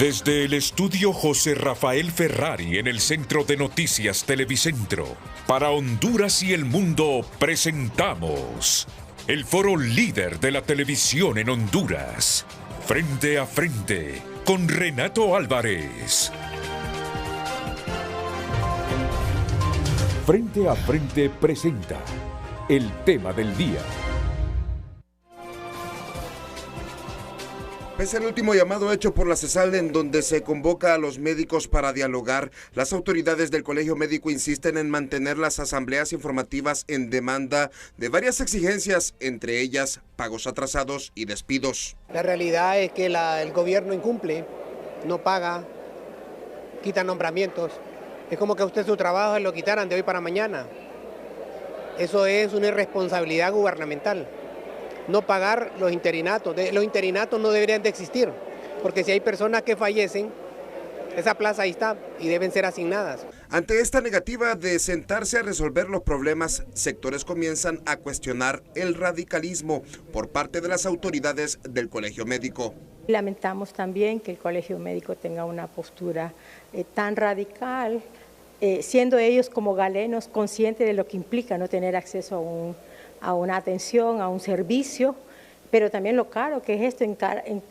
Desde el estudio José Rafael Ferrari en el Centro de Noticias Televicentro, para Honduras y el mundo presentamos el foro líder de la televisión en Honduras, Frente a Frente, con Renato Álvarez. Frente a Frente presenta el tema del día. Pese al último llamado hecho por la CESAL, en donde se convoca a los médicos para dialogar, las autoridades del Colegio Médico insisten en mantener las asambleas informativas en demanda de varias exigencias, entre ellas pagos atrasados y despidos. La realidad es que el gobierno incumple, no paga, quita nombramientos. Es como que a usted su trabajo lo quitaran de hoy para mañana. Eso es una irresponsabilidad gubernamental. No pagar los interinatos. Los interinatos no deberían de existir, porque si hay personas que fallecen, esa plaza ahí está y deben ser asignadas. Ante esta negativa de sentarse a resolver los problemas, sectores comienzan a cuestionar el radicalismo por parte de las autoridades del Colegio Médico. Lamentamos también que el Colegio Médico tenga una postura tan radical, siendo ellos como galenos conscientes de lo que implica no tener acceso a una atención, a un servicio, pero también lo caro que es esto en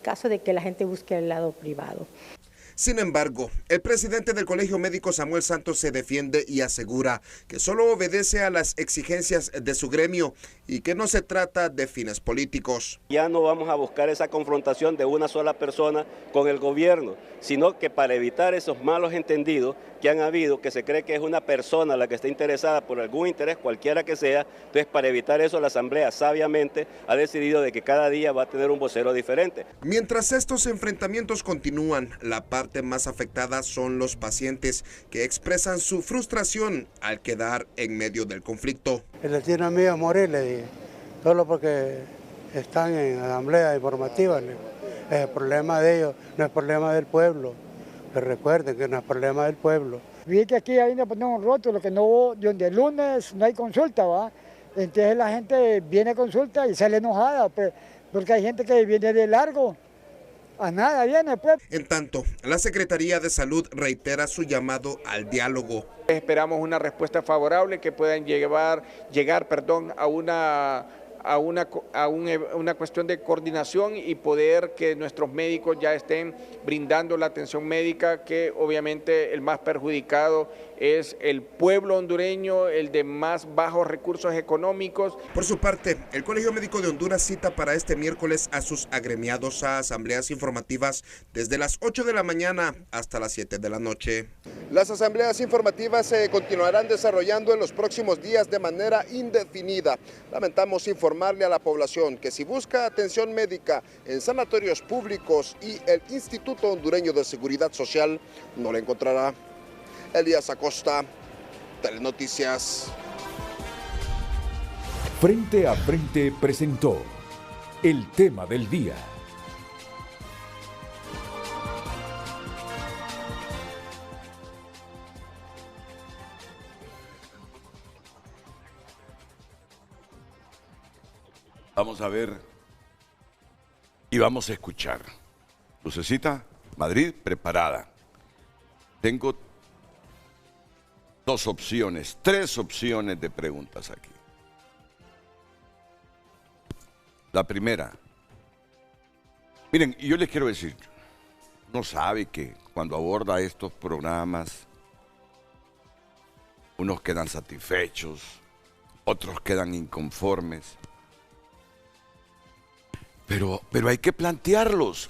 caso de que la gente busque el lado privado. Sin embargo, el presidente del Colegio Médico, Samuel Santos, se defiende y asegura que solo obedece a las exigencias de su gremio y que no se trata de fines políticos. Ya no vamos a buscar esa confrontación de una sola persona con el gobierno, sino que para evitar esos malos entendidos que han habido, que se cree que es una persona la que está interesada por algún interés, cualquiera que sea, entonces para evitar eso la Asamblea sabiamente ha decidido de que cada día va a tener un vocero diferente. Mientras estos enfrentamientos continúan, la parte más afectada son los pacientes que expresan su frustración al quedar en medio del conflicto. El destino mío es morir, le dije, solo porque están en asamblea informativa. Es el problema de ellos, no es problema del pueblo. Pero recuerden que no es problema del pueblo. Vi que aquí hay que poner un rótulo que no, donde el lunes no hay consulta, ¿va? Entonces la gente viene a consulta y sale enojada, pues, porque hay gente que viene de largo. A nada viene, pues. En tanto, la Secretaría de Salud reitera su llamado al diálogo. Esperamos una respuesta favorable que puedan llegar a una cuestión de coordinación y poder que nuestros médicos ya estén brindando la atención médica, que obviamente el más perjudicado es el pueblo hondureño, el de más bajos recursos económicos. Por su parte, el Colegio Médico de Honduras cita para este miércoles a sus agremiados a asambleas informativas desde las 8 de la mañana hasta las 7 de la noche. Las asambleas informativas se continuarán desarrollando en los próximos días de manera indefinida. Lamentamos informarle a la población que si busca atención médica en sanatorios públicos y el Instituto Hondureño de Seguridad Social, no la encontrará. Elías Acosta, Telenoticias. Frente a Frente presentó el tema del día. Vamos a ver y vamos a escuchar. Lucecita, Madrid, preparada. Tengo tres opciones de preguntas aquí. La primera. Miren, yo les quiero decir, uno sabe que cuando aborda estos programas, unos quedan satisfechos, otros quedan inconformes. Pero hay que plantearlos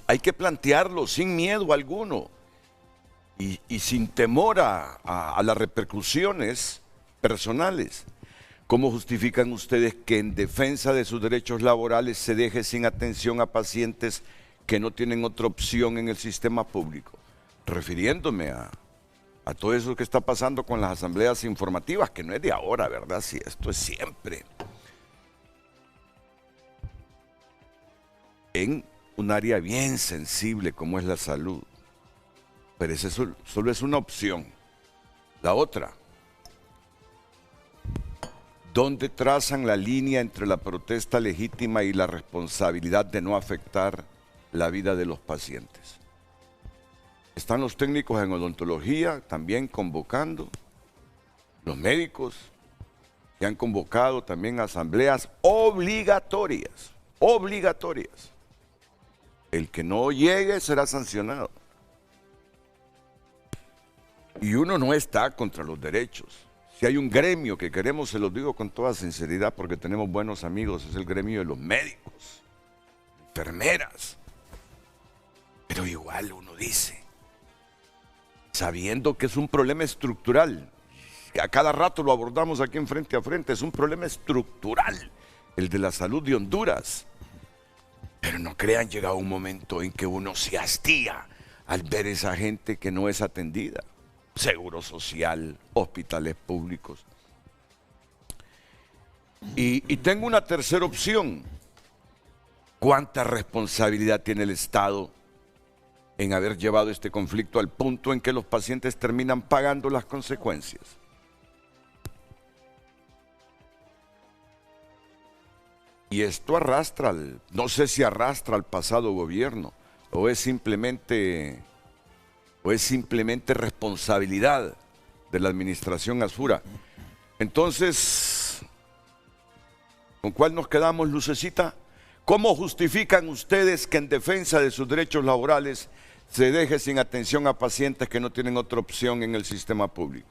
sin miedo alguno y sin temor a las repercusiones personales. ¿Cómo justifican ustedes que en defensa de sus derechos laborales se deje sin atención a pacientes que no tienen otra opción en el sistema público? Refiriéndome a todo eso que está pasando con las asambleas informativas, que no es de ahora, ¿verdad? Sí, esto es siempre. En un área bien sensible como es la salud. Pero esa solo es una opción. La otra, ¿dónde trazan la línea entre la protesta legítima y la responsabilidad de no afectar la vida de los pacientes? Están los técnicos en odontología también convocando, los médicos que han convocado también asambleas obligatorias. El que no llegue será sancionado. Y uno no está contra los derechos. Si hay un gremio que queremos, se los digo con toda sinceridad porque tenemos buenos amigos, es el gremio de los médicos, enfermeras. Pero igual uno dice, sabiendo que es un problema estructural, que a cada rato lo abordamos aquí en Frente a Frente, es un problema estructural, el de la salud de Honduras. Pero no crean, llega un momento en que uno se hastía al ver esa gente que no es atendida. Seguro social, hospitales públicos. Y tengo una tercera opción. ¿Cuánta responsabilidad tiene el Estado en haber llevado este conflicto al punto en que los pacientes terminan pagando las consecuencias? Y esto arrastra, no sé si arrastra al pasado gobierno o es simplemente responsabilidad de la administración Asfura. Entonces, ¿con cuál nos quedamos, Lucecita? ¿Cómo justifican ustedes que en defensa de sus derechos laborales se deje sin atención a pacientes que no tienen otra opción en el sistema público?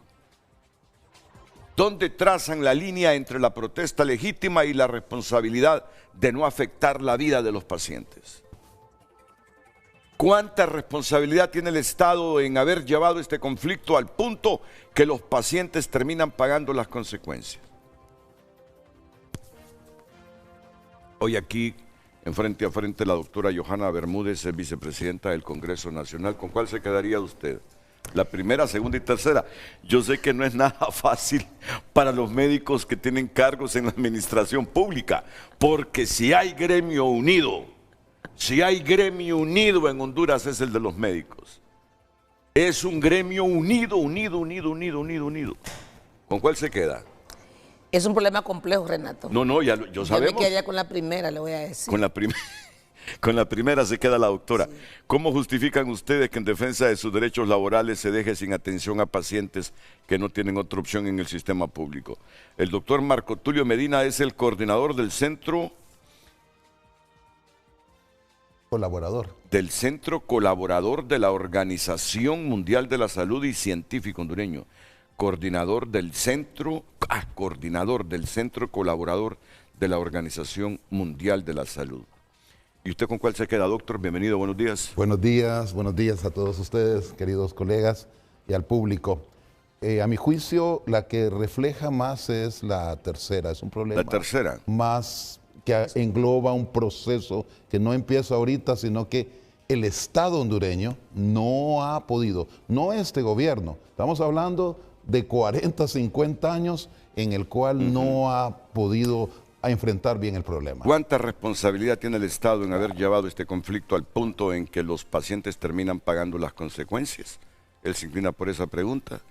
¿Dónde trazan la línea entre la protesta legítima y la responsabilidad de no afectar la vida de los pacientes? ¿Cuánta responsabilidad tiene el Estado en haber llevado este conflicto al punto que los pacientes terminan pagando las consecuencias? Hoy aquí, en Frente a Frente, la doctora Johanna Bermúdez es vicepresidenta del Congreso Nacional. ¿Con cuál se quedaría usted? La primera, segunda y tercera. Yo sé que no es nada fácil para los médicos que tienen cargos en la administración pública, porque si hay gremio unido en Honduras es el de los médicos. Es un gremio unido. ¿Con cuál se queda? Es un problema complejo, Renato. No, yo sabemos. Yo me quedaría con la primera, le voy a decir. Con la primera se queda la doctora. Sí. ¿Cómo justifican ustedes que en defensa de sus derechos laborales se deje sin atención a pacientes que no tienen otra opción en el sistema público? El doctor Marco Tulio Medina es el coordinador del Centro Colaborador de la Organización Mundial de la Salud y científico hondureño. Coordinador del Centro Colaborador de la Organización Mundial de la Salud. ¿Y usted con cuál se queda, doctor? Bienvenido, buenos días. Buenos días a todos ustedes, queridos colegas, y al público. A mi juicio, la que refleja más es la tercera. Es un problema más que engloba un proceso que no empieza ahorita, sino que el Estado hondureño no ha podido, no este gobierno, estamos hablando de 40, 50 años en el cual no ha podido enfrentar bien el problema. ¿Cuánta responsabilidad tiene el Estado en haber llevado este conflicto al punto en que los pacientes terminan pagando las consecuencias? Él se inclina por esa pregunta.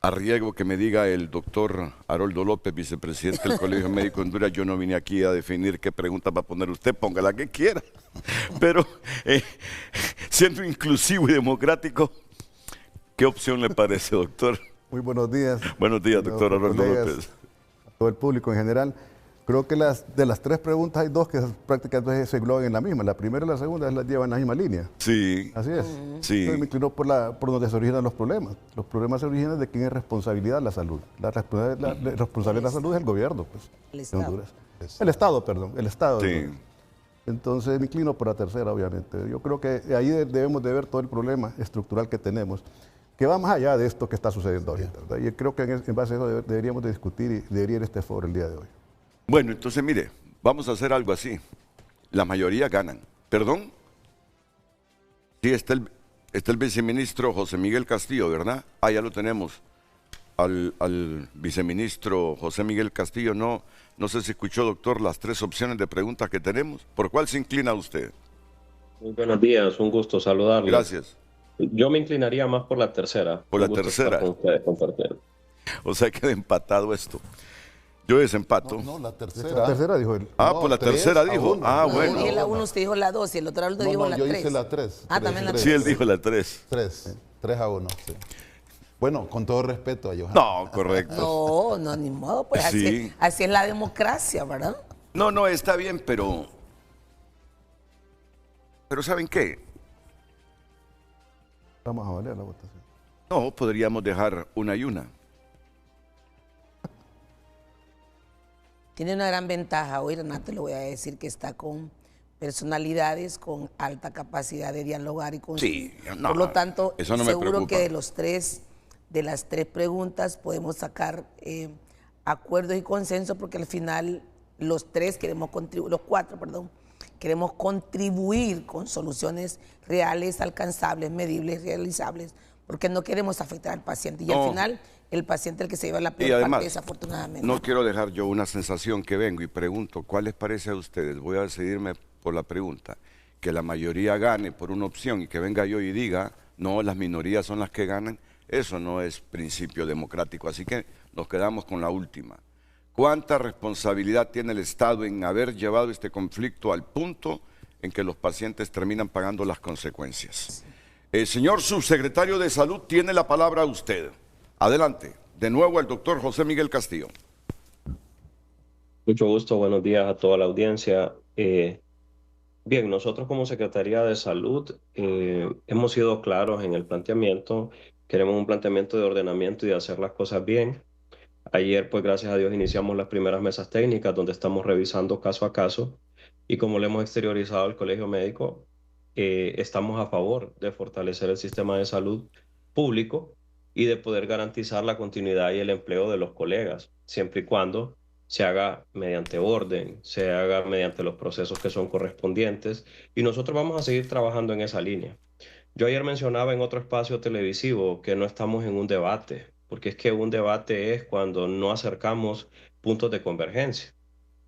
Arriesgo que me diga el doctor Haroldo López, vicepresidente del Colegio Médico de Honduras. Yo no vine aquí a definir qué pregunta va a poner usted, ponga la que quiera. Pero siendo inclusivo y democrático, ¿qué opción le parece, doctor? Muy buenos días. Buenos días, doctor Haroldo López. A todo el público en general. Creo que de las tres preguntas hay dos que prácticamente se engloban en la misma. La primera y la segunda las llevan en la misma línea. Sí. Así es. Sí. Entonces me inclino por donde se originan los problemas. Los problemas se originan de quién es responsabilidad de la salud. La responsabilidad de la salud es el gobierno, pues, de Honduras. El Estado, perdón. El Estado. Sí. Entonces me inclino por la tercera, obviamente. Yo creo que ahí debemos de ver todo el problema estructural que tenemos, que va más allá de esto que está sucediendo ahorita, ¿verdad? Y creo que en base a eso deberíamos de discutir y debería ir este foro el día de hoy. Bueno, entonces mire, vamos a hacer algo así. La mayoría ganan. ¿Perdón? Sí, está el viceministro José Miguel Castillo, ¿verdad? Ah, ya lo tenemos. Al viceministro José Miguel Castillo. No sé si escuchó, doctor, las tres opciones de preguntas que tenemos. ¿Por cuál se inclina usted? Muy buenos días, un gusto saludarle. Gracias. Yo me inclinaría más por la tercera. Por la tercera. Con ustedes, compartir. O sea, queda empatado esto. Yo desempato. No, la tercera. La tercera dijo él. Ah, No, pues la 3 tercera a dijo. 1. Ah, No, bueno. yo dije la 1, usted dijo la 2 y el otro Aldo dijo la 3. Yo hice la 3. Ah, también la 3. Sí, él dijo la 3. 3 a 1, sí. Bueno, con todo respeto a Johan. No, correcto. No, no, ni modo, pues Sí. así es la democracia, ¿verdad? No, no, está bien, pero ¿saben qué? Vamos a valer la votación. No, podríamos dejar una y una. Tiene una gran ventaja hoy, Renato, le voy a decir que está con personalidades con alta capacidad de dialogar y construir. Sí, no, por lo tanto, eso no me seguro preocupa. que de las tres preguntas podemos sacar acuerdos y consenso, porque al final los tres queremos contribuir, los cuatro, perdón, queremos contribuir con soluciones reales, alcanzables, medibles, realizables, porque no queremos afectar al paciente. Y al final, el paciente es el que se lleva la peor parte, desafortunadamente. No quiero dejar yo una sensación que vengo y pregunto, ¿cuál les parece a ustedes? Voy a decidirme por la pregunta. Que la mayoría gane por una opción y que venga yo y diga, no, las minorías son las que ganan. Eso no es principio democrático. Así que nos quedamos con la última. ¿Cuánta responsabilidad tiene el Estado en haber llevado este conflicto al punto en que los pacientes terminan pagando las consecuencias? El señor subsecretario de Salud, tiene la palabra usted. Adelante. De nuevo el doctor José Miguel Castillo. Mucho gusto, buenos días a toda la audiencia. Bien, nosotros como Secretaría de Salud hemos sido claros en el planteamiento. Queremos un planteamiento de ordenamiento y de hacer las cosas bien. Ayer, pues gracias a Dios, iniciamos las primeras mesas técnicas donde estamos revisando caso a caso, y como le hemos exteriorizado al Colegio Médico, estamos a favor de fortalecer el sistema de salud público y de poder garantizar la continuidad y el empleo de los colegas, siempre y cuando se haga mediante orden, se haga mediante los procesos que son correspondientes, y nosotros vamos a seguir trabajando en esa línea. Yo ayer mencionaba en otro espacio televisivo que no estamos en un debate, porque es que un debate es cuando no acercamos puntos de convergencia.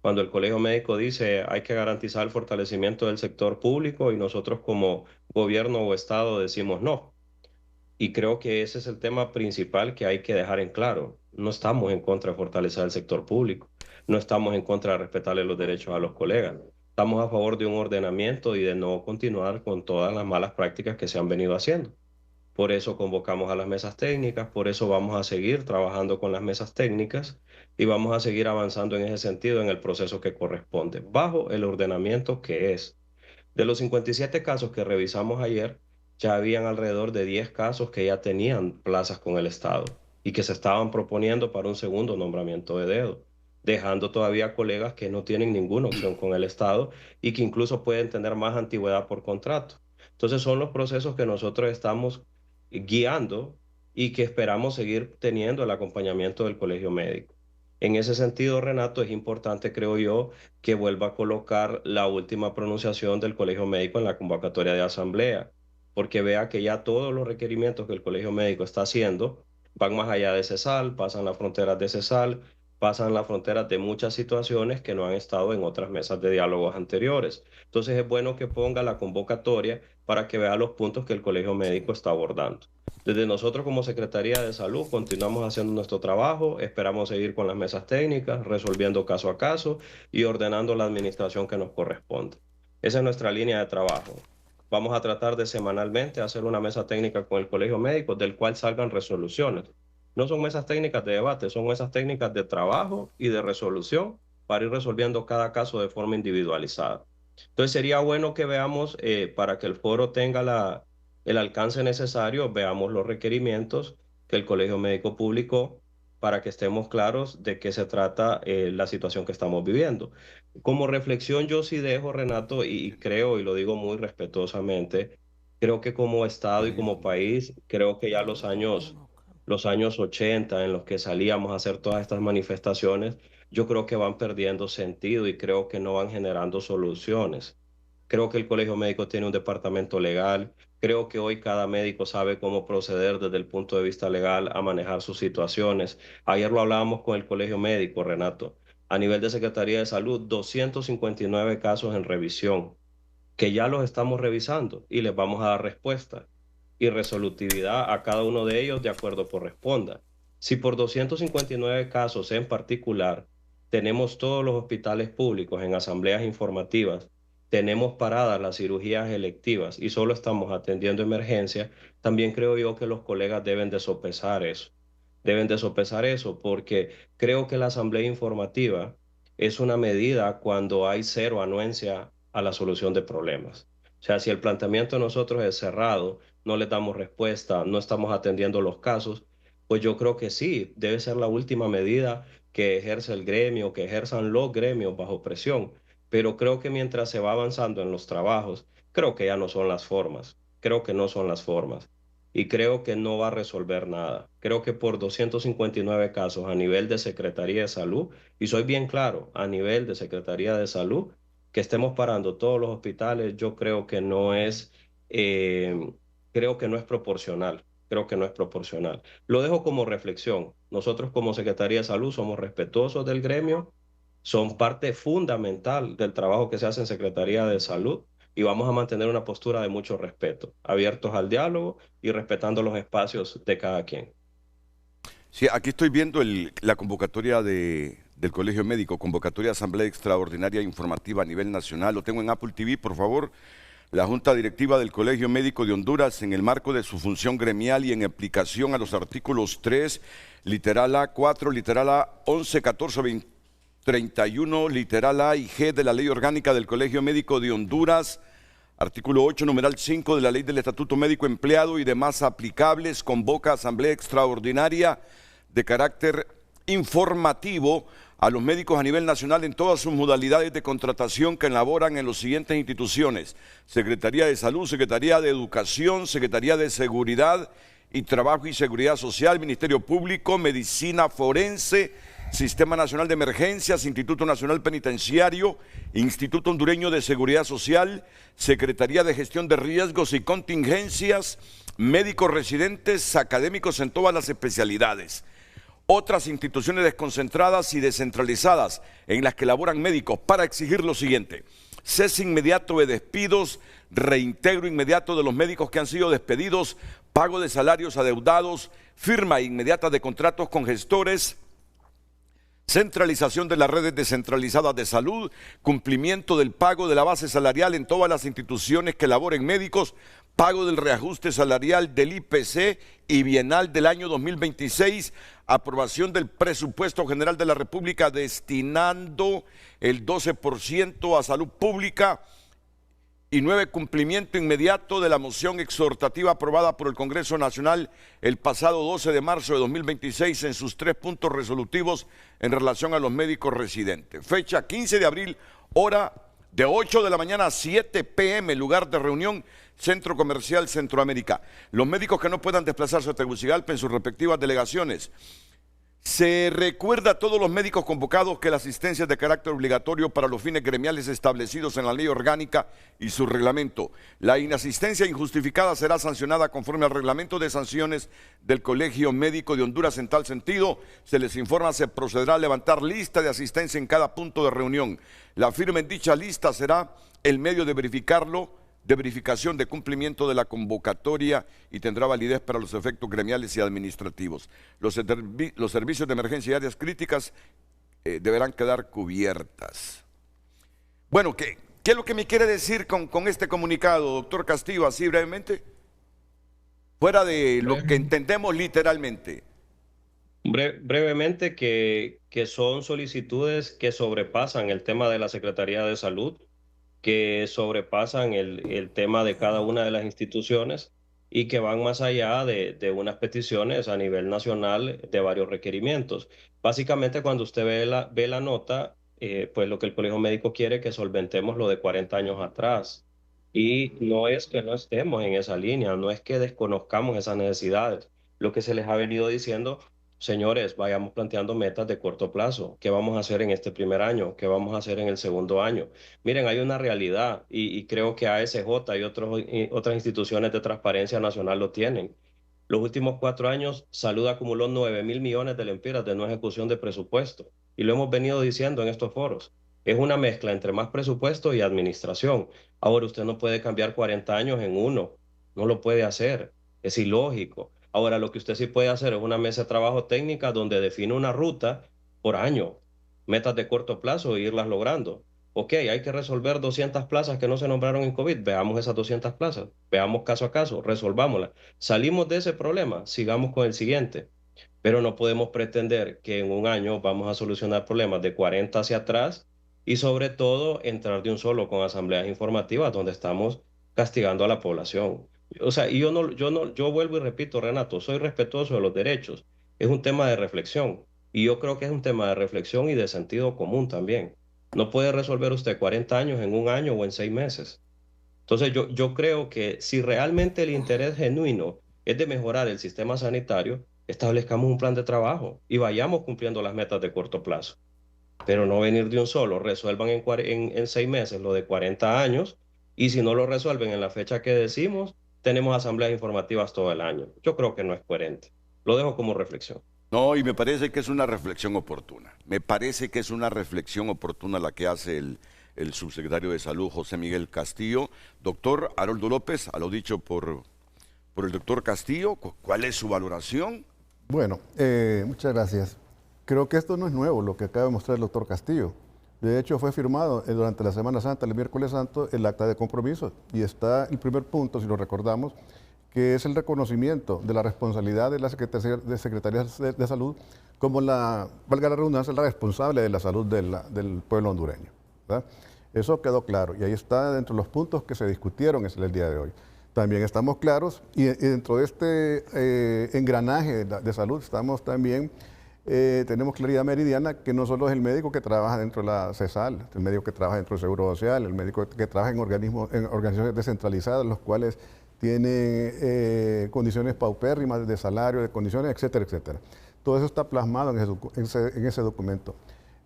Cuando el Colegio Médico dice hay que garantizar el fortalecimiento del sector público y nosotros como gobierno o Estado decimos no. Y creo que ese es el tema principal que hay que dejar en claro. No estamos en contra de fortalecer el sector público. No estamos en contra de respetarle los derechos a los colegas. Estamos a favor de un ordenamiento y de no continuar con todas las malas prácticas que se han venido haciendo. Por eso convocamos a las mesas técnicas, por eso vamos a seguir trabajando con las mesas técnicas y vamos a seguir avanzando en ese sentido en el proceso que corresponde, bajo el ordenamiento que es. De los 57 casos que revisamos ayer, ya habían alrededor de 10 casos que ya tenían plazas con el Estado y que se estaban proponiendo para un segundo nombramiento de dedo, dejando todavía colegas que no tienen ninguna opción con el Estado y que incluso pueden tener más antigüedad por contrato. Entonces son los procesos que nosotros estamos guiando y que esperamos seguir teniendo el acompañamiento del Colegio Médico. En ese sentido, Renato, es importante, creo yo, que vuelva a colocar la última pronunciación del Colegio Médico en la convocatoria de asamblea, porque vea que ya todos los requerimientos que el Colegio Médico está haciendo van más allá de CESAL, pasan las fronteras de CESAL, pasan las fronteras de muchas situaciones que no han estado en otras mesas de diálogos anteriores. Entonces es bueno que ponga la convocatoria para que vea los puntos que el Colegio Médico está abordando. Desde nosotros como Secretaría de Salud continuamos haciendo nuestro trabajo, esperamos seguir con las mesas técnicas, resolviendo caso a caso y ordenando la administración que nos corresponde. Esa es nuestra línea de trabajo. Vamos a tratar de semanalmente hacer una mesa técnica con el Colegio Médico del cual salgan resoluciones. No son mesas técnicas de debate, son mesas técnicas de trabajo y de resolución para ir resolviendo cada caso de forma individualizada. Entonces sería bueno que veamos, para que el foro tenga el alcance necesario, veamos los requerimientos que el Colegio Médico publicó para que estemos claros de qué se trata la situación que estamos viviendo. Como reflexión yo sí dejo, Renato, y creo, y lo digo muy respetuosamente, creo que como Estado y como país, creo que ya los años 80 en los que salíamos a hacer todas estas manifestaciones, yo creo que van perdiendo sentido y creo que no van generando soluciones. Creo que el Colegio Médico tiene un departamento legal. Creo que hoy cada médico sabe cómo proceder desde el punto de vista legal a manejar sus situaciones. Ayer lo hablábamos con el Colegio Médico, Renato. A nivel de Secretaría de Salud, 259 casos en revisión, que ya los estamos revisando y les vamos a dar respuesta y resolutividad a cada uno de ellos de acuerdo corresponda. Si por 259 casos en particular tenemos todos los hospitales públicos en asambleas informativas, tenemos paradas las cirugías electivas y solo estamos atendiendo emergencias, también creo yo que los colegas deben de sopesar eso. Deben de sopesar eso porque creo que la asamblea informativa es una medida cuando hay cero anuencia a la solución de problemas. O sea, si el planteamiento de nosotros es cerrado, no le damos respuesta, no estamos atendiendo los casos, pues yo creo que sí, debe ser la última medida que ejerce el gremio, que ejerzan los gremios bajo presión. Pero creo que mientras se va avanzando en los trabajos, creo que ya no son las formas. Creo que no son las formas. Y creo que no va a resolver nada. Creo que por 259 casos a nivel de Secretaría de Salud, y soy bien claro, a nivel de Secretaría de Salud, que estemos parando todos los hospitales, yo creo que no es, creo que no es proporcional. Creo que no es proporcional. Lo dejo como reflexión. Nosotros como Secretaría de Salud somos respetuosos del gremio, son parte fundamental del trabajo que se hace en Secretaría de Salud y vamos a mantener una postura de mucho respeto, abiertos al diálogo y respetando los espacios de cada quien. Sí, aquí estoy viendo la convocatoria del Colegio Médico, convocatoria de Asamblea Extraordinaria Informativa a nivel nacional. Lo tengo en Apple TV, por favor. La Junta Directiva del Colegio Médico de Honduras, en el marco de su función gremial y en aplicación a los artículos 3, literal A, 4, literal A, 11, 14, 20, 31, literal A y G de la Ley Orgánica del Colegio Médico de Honduras, artículo 8, numeral 5 de la Ley del Estatuto Médico Empleado y demás aplicables, convoca asamblea extraordinaria de carácter informativo a los médicos a nivel nacional en todas sus modalidades de contratación que laboran en las siguientes instituciones: Secretaría de Salud, Secretaría de Educación, Secretaría de Seguridad y Trabajo y Seguridad Social, Ministerio Público, Medicina Forense, Sistema Nacional de Emergencias, Instituto Nacional Penitenciario, Instituto Hondureño de Seguridad Social, Secretaría de Gestión de Riesgos y Contingencias, médicos residentes, académicos en todas las especialidades. Otras instituciones desconcentradas y descentralizadas en las que laboran médicos para exigir lo siguiente: cese inmediato de despidos, reintegro inmediato de los médicos que han sido despedidos, pago de salarios adeudados, firma inmediata de contratos con gestores, centralización de las redes descentralizadas de salud, cumplimiento del pago de la base salarial en todas las instituciones que laboren médicos, pago del reajuste salarial del IPC y bienal del año 2026, aprobación del presupuesto general de la República destinando el 12% a salud pública, y 9, cumplimiento inmediato de la moción exhortativa aprobada por el Congreso Nacional el pasado 12 de marzo de 2026 en sus 3 puntos resolutivos en relación a los médicos residentes. Fecha 15 de abril, hora de 8 de la mañana a 7 p.m., lugar de reunión, Centro Comercial Centroamérica. Los médicos que no puedan desplazarse a Tegucigalpa en sus respectivas delegaciones. Se recuerda a todos los médicos convocados que la asistencia es de carácter obligatorio para los fines gremiales establecidos en la ley orgánica y su reglamento. La inasistencia injustificada será sancionada conforme al reglamento de sanciones del Colegio Médico de Honduras. En tal sentido, se les informa, se procederá a levantar lista de asistencia en cada punto de reunión. La firma en dicha lista será el medio de verificación de cumplimiento de la convocatoria y tendrá validez para los efectos gremiales y administrativos. Los servicios de emergencia y áreas críticas deberán quedar cubiertas. Bueno, ¿qué es lo que me quiere decir con este comunicado, doctor Castillo, así brevemente? Fuera de lo que entendemos literalmente. Brevemente, que son solicitudes que sobrepasan el tema de la Secretaría de Salud, que sobrepasan el tema de cada una de las instituciones y que van más allá de unas peticiones a nivel nacional de varios requerimientos. Básicamente, cuando usted ve la nota, pues lo que el Colegio Médico quiere es que solventemos lo de 40 años atrás. Y no es que no estemos en esa línea, no es que desconozcamos esas necesidades. Lo que se les ha venido diciendo: señores, vayamos planteando metas de corto plazo. ¿Qué vamos a hacer en este primer año? ¿Qué vamos a hacer en el segundo año? Miren, hay una realidad y creo que ASJ y otras instituciones de transparencia nacional lo tienen. Los últimos 4 años, Salud acumuló 9.000 millones de lempiras de no ejecución de presupuesto. Y lo hemos venido diciendo en estos foros. Es una mezcla entre más presupuesto y administración. Ahora, usted no puede cambiar 40 años en uno. No lo puede hacer. Es ilógico. Ahora, lo que usted sí puede hacer es una mesa de trabajo técnica donde define una ruta por año. metas de corto plazo e irlas logrando. Ok, hay que resolver 200 plazas que no se nombraron en COVID, veamos esas 200 plazas, veamos caso a caso, resolvámoslas. Salimos de ese problema, sigamos con el siguiente. Pero no podemos pretender que en un año vamos a solucionar problemas de 40 hacia atrás y sobre todo entrar de un solo con asambleas informativas donde estamos castigando a la población. O sea, y yo vuelvo y repito, Renato, soy respetuoso de los derechos. Es un tema de reflexión y yo creo que es un tema de reflexión y de sentido común también. No puede resolver usted 40 años en un año o en 6 meses. Entonces yo creo que si realmente el interés genuino es de mejorar el sistema sanitario, establezcamos un plan de trabajo y vayamos cumpliendo las metas de corto plazo. Pero no venir de un solo, resuelvan en 6 meses lo de 40 años y si no lo resuelven en la fecha que decimos, tenemos asambleas informativas todo el año. Yo creo que no es coherente. Lo dejo como reflexión. No, y me parece que es una reflexión oportuna. Me parece que es una reflexión oportuna la que hace el subsecretario de Salud, José Miguel Castillo. Doctor Haroldo López, a lo dicho por el doctor Castillo, ¿cuál es su valoración? Bueno, muchas gracias. Creo que esto no es nuevo, lo que acaba de mostrar el doctor Castillo. De hecho, fue firmado durante la Semana Santa, el miércoles santo, el acta de compromiso. Y está el primer punto, si lo recordamos, que es el reconocimiento de la responsabilidad de la Secretaría de Salud como valga la redundancia, la responsable de la salud del pueblo hondureño, ¿verdad? Eso quedó claro y ahí está dentro de los puntos que se discutieron el día de hoy. También estamos claros y dentro de este engranaje de salud estamos también, tenemos claridad meridiana que no solo es el médico que trabaja dentro de la CESAL, el médico que trabaja dentro del Seguro Social, el médico que trabaja en organizaciones descentralizadas, los cuales tienen condiciones paupérrimas de salario, de condiciones, etcétera, etcétera. Todo eso está plasmado en ese documento.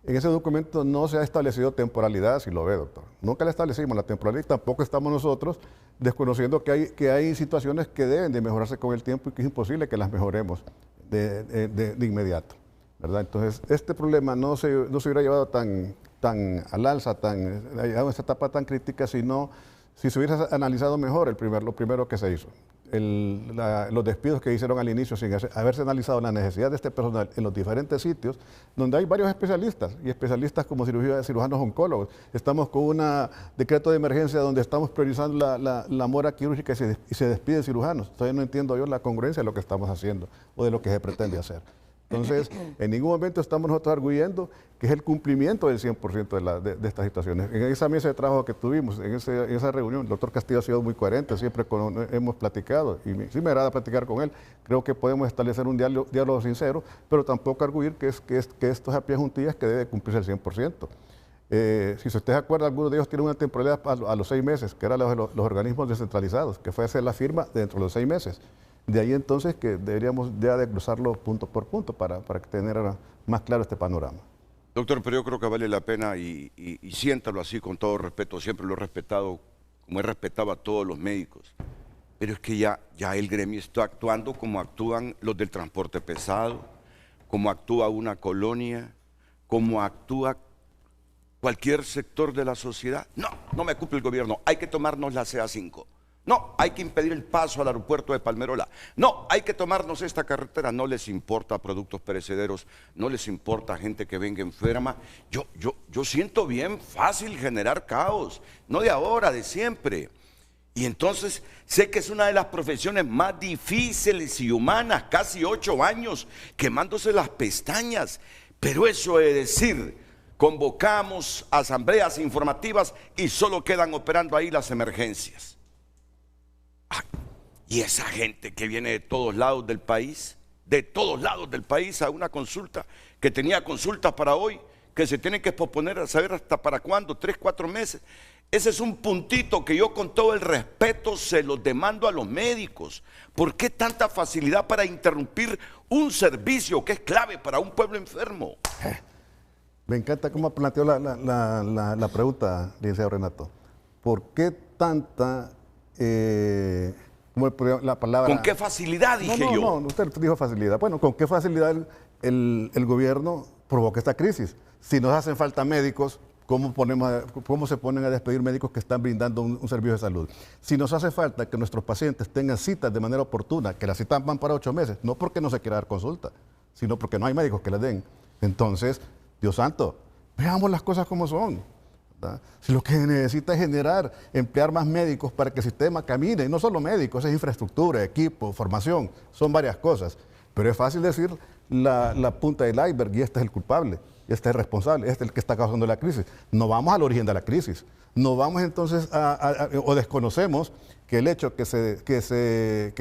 En ese documento no se ha establecido temporalidad, si lo ve, doctor. Nunca le establecimos la temporalidad, tampoco estamos nosotros desconociendo que hay situaciones que deben de mejorarse con el tiempo y que es imposible que las mejoremos de inmediato, ¿verdad? Entonces, este problema no se hubiera llevado tan al alza, a esta etapa tan crítica, sino si se hubiera analizado mejor lo primero que se hizo. Los despidos que hicieron al inicio sin haberse analizado la necesidad de este personal en los diferentes sitios, donde hay varios especialistas, y especialistas como cirujanos oncólogos. Estamos con un decreto de emergencia donde estamos priorizando la mora quirúrgica y se despiden cirujanos. Todavía no entiendo yo la congruencia de lo que estamos haciendo o de lo que se pretende hacer. Entonces, en ningún momento estamos nosotros arguyendo que es el cumplimiento del 100% de estas situaciones. En esa mesa de trabajo que tuvimos, en esa reunión, el doctor Castillo ha sido muy coherente, siempre hemos platicado, y sí me agrada platicar con él. Creo que podemos establecer un diálogo sincero, pero tampoco arguir que estos a pie juntillas que debe cumplirse el 100%. Si usted se acuerda, algunos de ellos tienen una temporalidad a los 6 meses, que eran los organismos descentralizados, que fue hacer la firma dentro de los 6 meses. De ahí entonces que deberíamos ya desglosarlo punto por punto para tener más claro este panorama. Doctor, pero yo creo que vale la pena y siéntalo así con todo respeto, siempre lo he respetado como he respetado a todos los médicos. Pero es que ya el gremio está actuando como actúan los del transporte pesado, como actúa una colonia, como actúa cualquier sector de la sociedad. No me cumple el gobierno, hay que tomarnos la CA5. No, hay que impedir el paso al aeropuerto de Palmerola. No, hay que tomarnos esta carretera. No les importa productos perecederos, no les importa gente que venga enferma. Yo siento bien fácil generar caos, no de ahora, de siempre. Y entonces sé que es una de las profesiones más difíciles y humanas, casi 8 años quemándose las pestañas. Pero eso de decir, convocamos asambleas informativas y solo quedan operando ahí las emergencias. Y esa gente que viene de todos lados del país a una consulta, que tenía consultas para hoy, que se tienen que posponer a saber hasta para cuándo, 3, 4 meses. Ese es un puntito que yo con todo el respeto se los demando a los médicos. ¿Por qué tanta facilidad para interrumpir un servicio que es clave para un pueblo enfermo? Me encanta cómo planteó la pregunta, licenciado Renato. ¿Por qué tanta... la palabra... ¿Con qué facilidad dije yo? No, usted dijo facilidad. Bueno, ¿con qué facilidad el gobierno provoca esta crisis? Si nos hacen falta médicos, ¿cómo se ponen a despedir médicos que están brindando un servicio de salud? Si nos hace falta que nuestros pacientes tengan citas de manera oportuna, que las citas van para 8 meses, no porque no se quiera dar consulta, sino porque no hay médicos que las den. Entonces, Dios santo, Veamos las cosas como son, ¿verdad? Si lo que necesita es emplear más médicos para que el sistema camine, y no solo médicos, es infraestructura, equipo, formación, son varias cosas. Pero es fácil decir la punta del iceberg y este es el culpable, este es el responsable, este es el que está causando la crisis. No vamos al origen de la crisis, no vamos entonces o desconocemos que el hecho que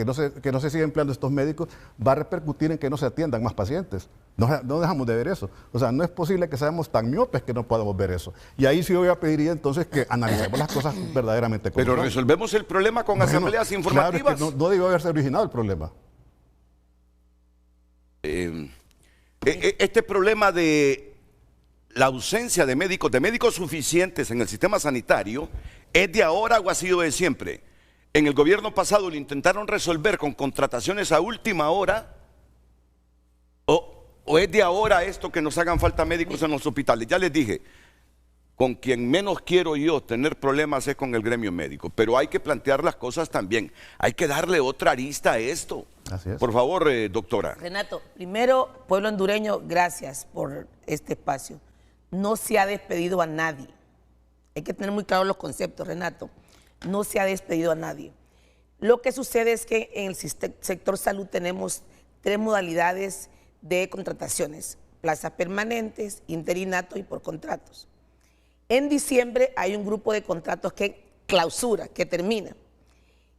no se siga empleando estos médicos va a repercutir en que no se atiendan más pacientes. No dejamos de ver eso. O sea, no es posible que seamos tan miopes que no podamos ver eso. Y ahí sí yo voy a pediría entonces que analicemos las cosas verdaderamente como Pero son. resolvemos el problema con asambleas informativas. Claro, es que no debió haberse originado el problema. Este problema de la ausencia de médicos suficientes en el sistema sanitario, ¿es de ahora o ha sido de siempre? En el gobierno pasado lo intentaron resolver con contrataciones a última hora, o es de ahora esto que nos hagan falta médicos en los hospitales. Ya les dije, con quien menos quiero yo tener problemas es con el gremio médico, pero hay que plantear las cosas también, hay que darle otra arista a esto. Así es. Por favor, doctora. Renato, primero, pueblo hondureño, gracias por este espacio. No se ha despedido a nadie. Hay que tener muy claros los conceptos, Renato. No se ha despedido a nadie. Lo que sucede es que en el sector salud tenemos 3 modalidades de contrataciones: plazas permanentes, interinato y por contratos. En diciembre hay un grupo de contratos que clausura, que termina.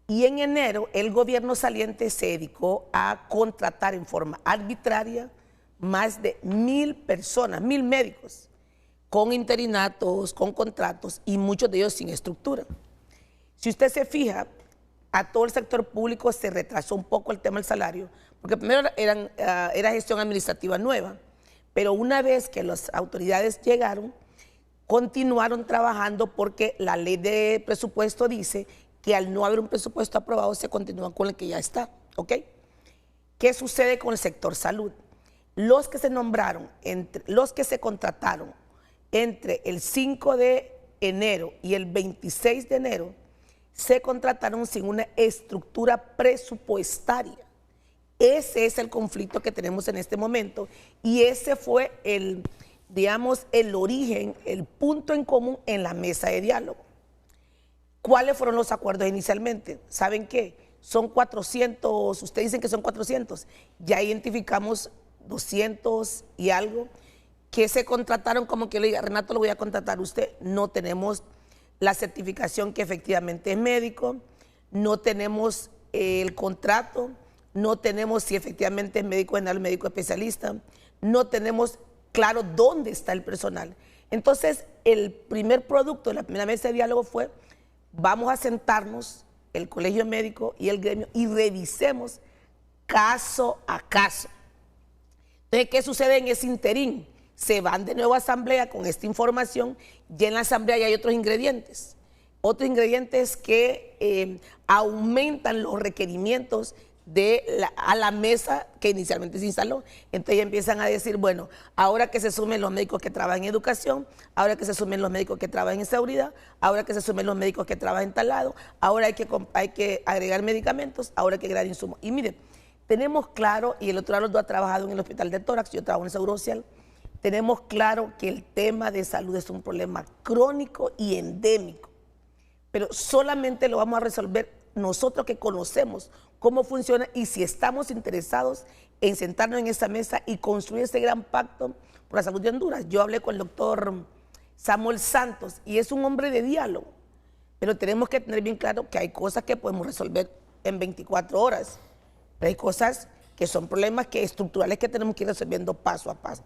Y en enero el gobierno saliente se dedicó a contratar en forma arbitraria más de 1000 personas, 1000 médicos, con interinatos, con contratos y muchos de ellos sin estructura. Si usted se fija, a todo el sector público se retrasó un poco el tema del salario, porque primero era gestión administrativa nueva, pero una vez que las autoridades llegaron, continuaron trabajando porque la ley de presupuesto dice que al no haber un presupuesto aprobado se continúa con el que ya está, ¿ok? ¿Qué sucede con el sector salud? Los que se nombraron, los que se contrataron entre el 5 de enero y el 26 de enero, se contrataron sin una estructura presupuestaria. Ese es el conflicto que tenemos en este momento y ese fue el origen, el punto en común en la mesa de diálogo. ¿Cuáles fueron los acuerdos inicialmente? ¿Saben qué? Son 400, ustedes dicen que son 400, ya identificamos 200 y algo que se contrataron, como que le diga, Renato, lo voy a contratar a usted. No tenemos la certificación que efectivamente es médico, no tenemos el contrato, no tenemos si efectivamente es médico general o médico especialista, no tenemos claro dónde está el personal. Entonces, el primer producto de la primera mesa de diálogo fue, vamos a sentarnos, el colegio médico y el gremio, y revisemos caso a caso. Entonces, ¿qué sucede en ese interín? Se van de nuevo a asamblea con esta información, y en la asamblea ya hay otros ingredientes que aumentan los requerimientos a la mesa que inicialmente se instaló. Entonces ya empiezan a decir, bueno, ahora que se sumen los médicos que trabajan en educación, ahora que se sumen los médicos que trabajan en seguridad, ahora que se sumen los médicos que trabajan en tal lado, ahora hay que agregar medicamentos, ahora hay que agregar insumos. Y miren, tenemos claro, y el otro lado ha trabajado en el hospital de tórax, yo trabajo en el Seguro Social, tenemos claro que el tema de salud es un problema crónico y endémico, pero solamente lo vamos a resolver nosotros que conocemos cómo funciona y si estamos interesados en sentarnos en esa mesa y construir ese gran pacto por la salud de Honduras. Yo hablé con el doctor Samuel Santos y es un hombre de diálogo, pero tenemos que tener bien claro que hay cosas que podemos resolver en 24 horas, pero hay cosas que son problemas estructurales que tenemos que ir resolviendo paso a paso.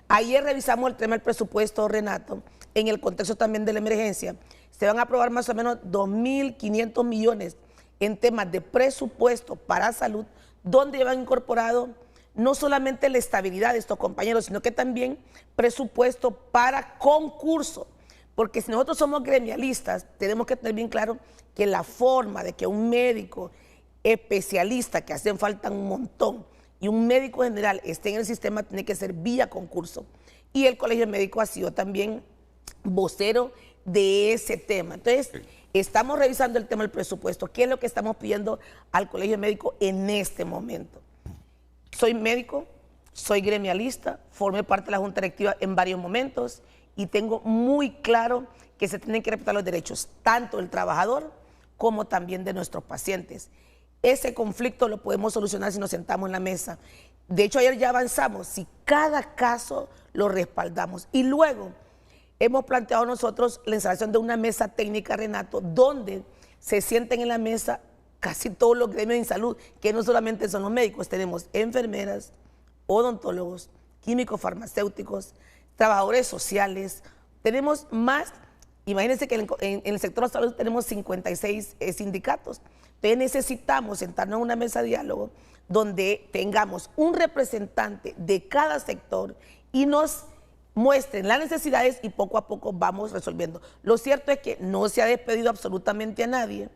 Ayer revisamos el tema del presupuesto, Renato, en el contexto también de la emergencia. Se van a aprobar más o menos 2.500 millones en temas de presupuesto para salud, donde llevan incorporado no solamente la estabilidad de estos compañeros, sino que también presupuesto para concurso. Porque si nosotros somos gremialistas, tenemos que tener bien claro que la forma de que un médico especialista, que hacen falta un montón, y un médico general esté en el sistema, tiene que ser vía concurso. Y el Colegio Médico ha sido también vocero de ese tema. Entonces, estamos revisando el tema del presupuesto. ¿Qué es lo que estamos pidiendo al Colegio Médico en este momento? Soy médico, soy gremialista, formé parte de la Junta Directiva en varios momentos y tengo muy claro que se tienen que respetar los derechos, tanto del trabajador como también de nuestros pacientes. Ese conflicto lo podemos solucionar si nos sentamos en la mesa. De hecho, ayer ya avanzamos, si cada caso lo respaldamos. Y luego hemos planteado nosotros la instalación de una mesa técnica, Renato, donde se sienten en la mesa casi todos los gremios en salud, que no solamente son los médicos, tenemos enfermeras, odontólogos, químicos farmacéuticos, trabajadores sociales, tenemos más, imagínense que en el sector de salud tenemos 56 sindicatos, entonces necesitamos sentarnos en una mesa de diálogo donde tengamos un representante de cada sector y nos muestren las necesidades y poco a poco vamos resolviendo. Lo cierto es que no se ha despedido absolutamente a nadie,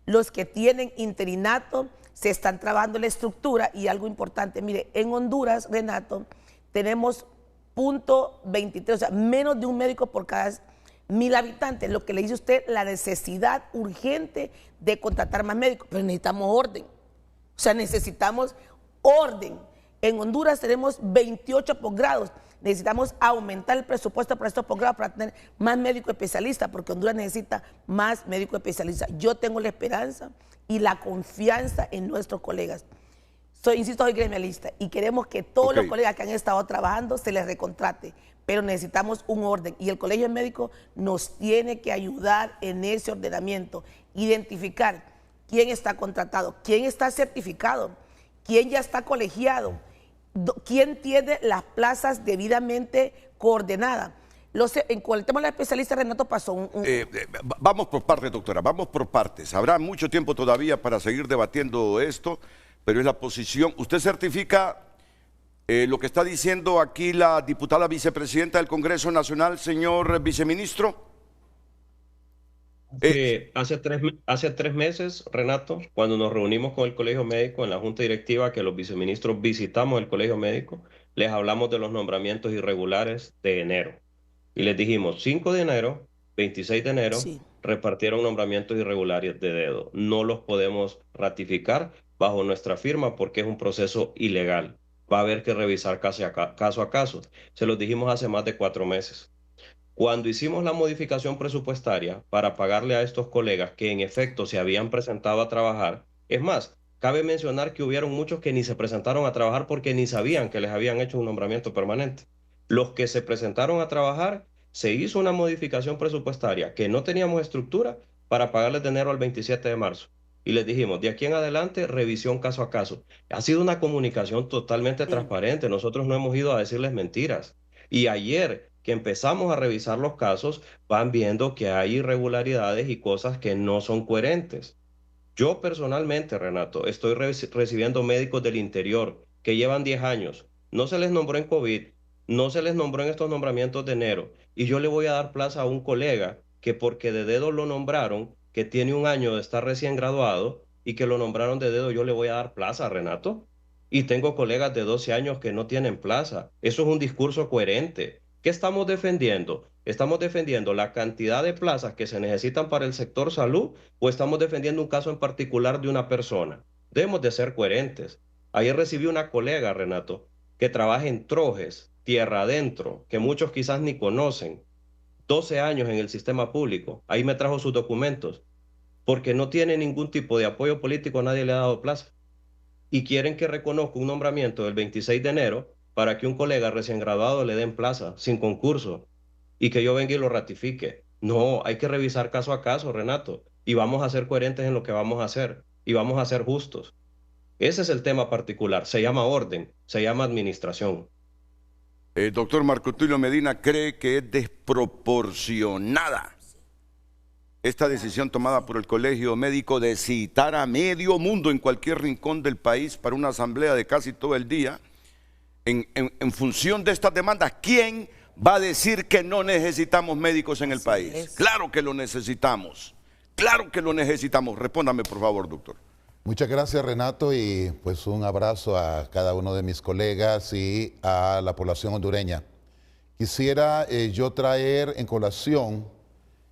los que tienen interinato se están trabajando la estructura y algo importante, mire, en Honduras, Renato, tenemos 0.23, o sea, menos de un médico por cada 1000 habitantes, lo que le dice usted, la necesidad urgente de contratar más médicos, pero necesitamos orden, o sea, necesitamos orden. En Honduras tenemos 28 posgrados, necesitamos aumentar el presupuesto para estos posgrados para tener más médicos especialistas, porque Honduras necesita más médicos especialistas. Yo tengo la esperanza y la confianza en nuestros colegas. Insisto, soy gremialista y queremos que todos los colegas que han estado trabajando se les recontrate, pero necesitamos un orden y el Colegio Médico nos tiene que ayudar en ese ordenamiento, identificar quién está contratado, quién está certificado, quién ya está colegiado, quién tiene las plazas debidamente coordenadas. Con el tema de la especialista, Renato, pasó vamos por partes, doctora, vamos por partes. Habrá mucho tiempo todavía para seguir debatiendo esto, pero es la posición. ¿Usted certifica lo que está diciendo aquí la diputada vicepresidenta del Congreso Nacional, señor viceministro? Hace tres meses, Renato, cuando nos reunimos con el Colegio Médico en la Junta Directiva, que los viceministros visitamos el Colegio Médico, les hablamos de los nombramientos irregulares de enero. Y les dijimos, 5 de enero, 26 de enero, repartieron nombramientos irregulares de dedo. No los podemos ratificar bajo nuestra firma porque es un proceso ilegal. Va a haber que revisar caso a caso. Se los dijimos hace más de 4 meses. Cuando hicimos la modificación presupuestaria para pagarle a estos colegas que en efecto se habían presentado a trabajar, es más, cabe mencionar que hubieron muchos que ni se presentaron a trabajar porque ni sabían que les habían hecho un nombramiento permanente. Los que se presentaron a trabajar, se hizo una modificación presupuestaria que no teníamos estructura para pagarles de enero al 27 de marzo. Y les dijimos, de aquí en adelante, revisión caso a caso. Ha sido una comunicación totalmente transparente. Nosotros no hemos ido a decirles mentiras. Y ayer que empezamos a revisar los casos, van viendo que hay irregularidades y cosas que no son coherentes. Yo personalmente, Renato, estoy recibiendo médicos del interior que llevan 10 años. No se les nombró en COVID, no se les nombró en estos nombramientos de enero. Y yo le voy a dar plaza a un colega que porque de dedo lo nombraron, que tiene 1 año de estar recién graduado y que lo nombraron de dedo, yo le voy a dar plaza, Renato. Y tengo colegas de 12 años que no tienen plaza. Eso es un discurso coherente. ¿Qué estamos defendiendo? ¿Estamos defendiendo la cantidad de plazas que se necesitan para el sector salud o estamos defendiendo un caso en particular de una persona? Debemos de ser coherentes. Ayer recibí una colega, Renato, que trabaja en Trojes, tierra adentro, que muchos quizás ni conocen. 12 años en el sistema público. Ahí me trajo sus documentos. Porque no tiene ningún tipo de apoyo político, nadie le ha dado plaza. Y quieren que reconozca un nombramiento del 26 de enero para que un colega recién graduado le den plaza, sin concurso, y que yo venga y lo ratifique. No, hay que revisar caso a caso, Renato, y vamos a ser coherentes en lo que vamos a hacer, y vamos a ser justos. Ese es el tema particular, se llama orden, se llama administración. El doctor Marco Tulio Medina cree que es desproporcionada esta decisión tomada por el Colegio Médico de citar a medio mundo en cualquier rincón del país para una asamblea de casi todo el día en función de estas demandas. ¿Quién va a decir que no necesitamos médicos en el país? Claro que lo necesitamos, claro que lo necesitamos. Respóndame por favor, doctor. Muchas gracias, Renato, y pues un abrazo a cada uno de mis colegas y a la población hondureña. Quisiera yo traer en colación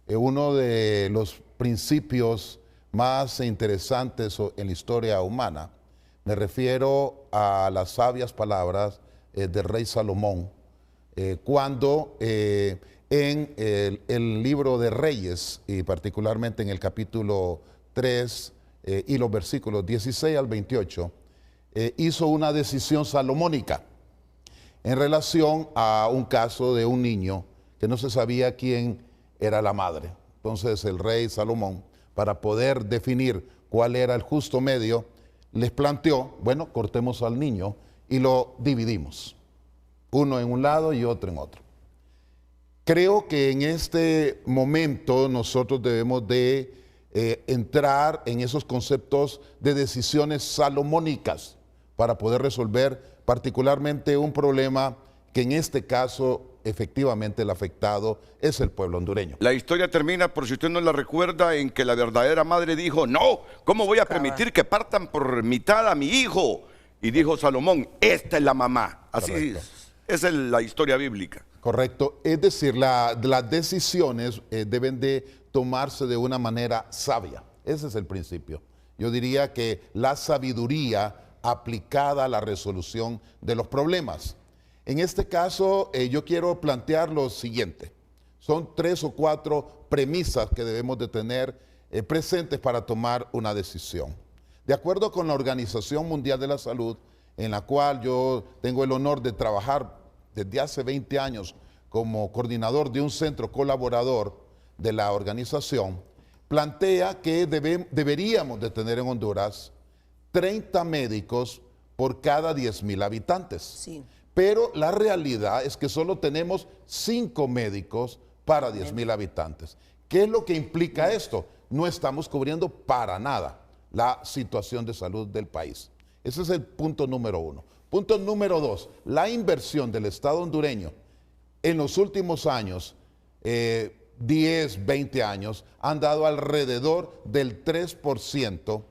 uno de los principios más interesantes en la historia humana. Me refiero a las sabias palabras del rey Salomón, cuando en el libro de Reyes, y particularmente en el capítulo 3 y los versículos 16 al 28, hizo una decisión salomónica en relación a un caso de un niño que no se sabía quién era la madre. Entonces el rey Salomón, para poder definir cuál era el justo medio, les planteó, bueno, cortemos al niño y lo dividimos, uno en un lado y otro en otro. Creo que en este momento nosotros debemos de entrar en esos conceptos de decisiones salomónicas para poder resolver particularmente un problema que en este caso efectivamente el afectado es el pueblo hondureño. La historia termina, por si usted no la recuerda, en que la verdadera madre dijo, no, ¿cómo voy a permitir que partan por mitad a mi hijo? Y dijo Salomón, esta es la mamá. Así es, esa es la historia bíblica. Correcto, es decir, las decisiones deben de tomarse de una manera sabia. Ese es el principio. Yo diría que la sabiduría aplicada a la resolución de los problemas. En este caso, yo quiero plantear lo siguiente. Son 3 o 4 premisas que debemos de tener presentes para tomar una decisión. De acuerdo con la Organización Mundial de la Salud, en la cual yo tengo el honor de trabajar desde hace 20 años como coordinador de un centro colaborador de la organización, plantea que deberíamos de tener en Honduras 30 médicos por cada 10,000 habitantes. Sí. Pero la realidad es que solo tenemos 5 médicos para 10,000 habitantes. ¿Qué es lo que implica esto? No estamos cubriendo para nada la situación de salud del país. Ese es el punto número 1. Punto número 2, la inversión del Estado hondureño en los últimos años, 10, 20 años, han dado alrededor del 3%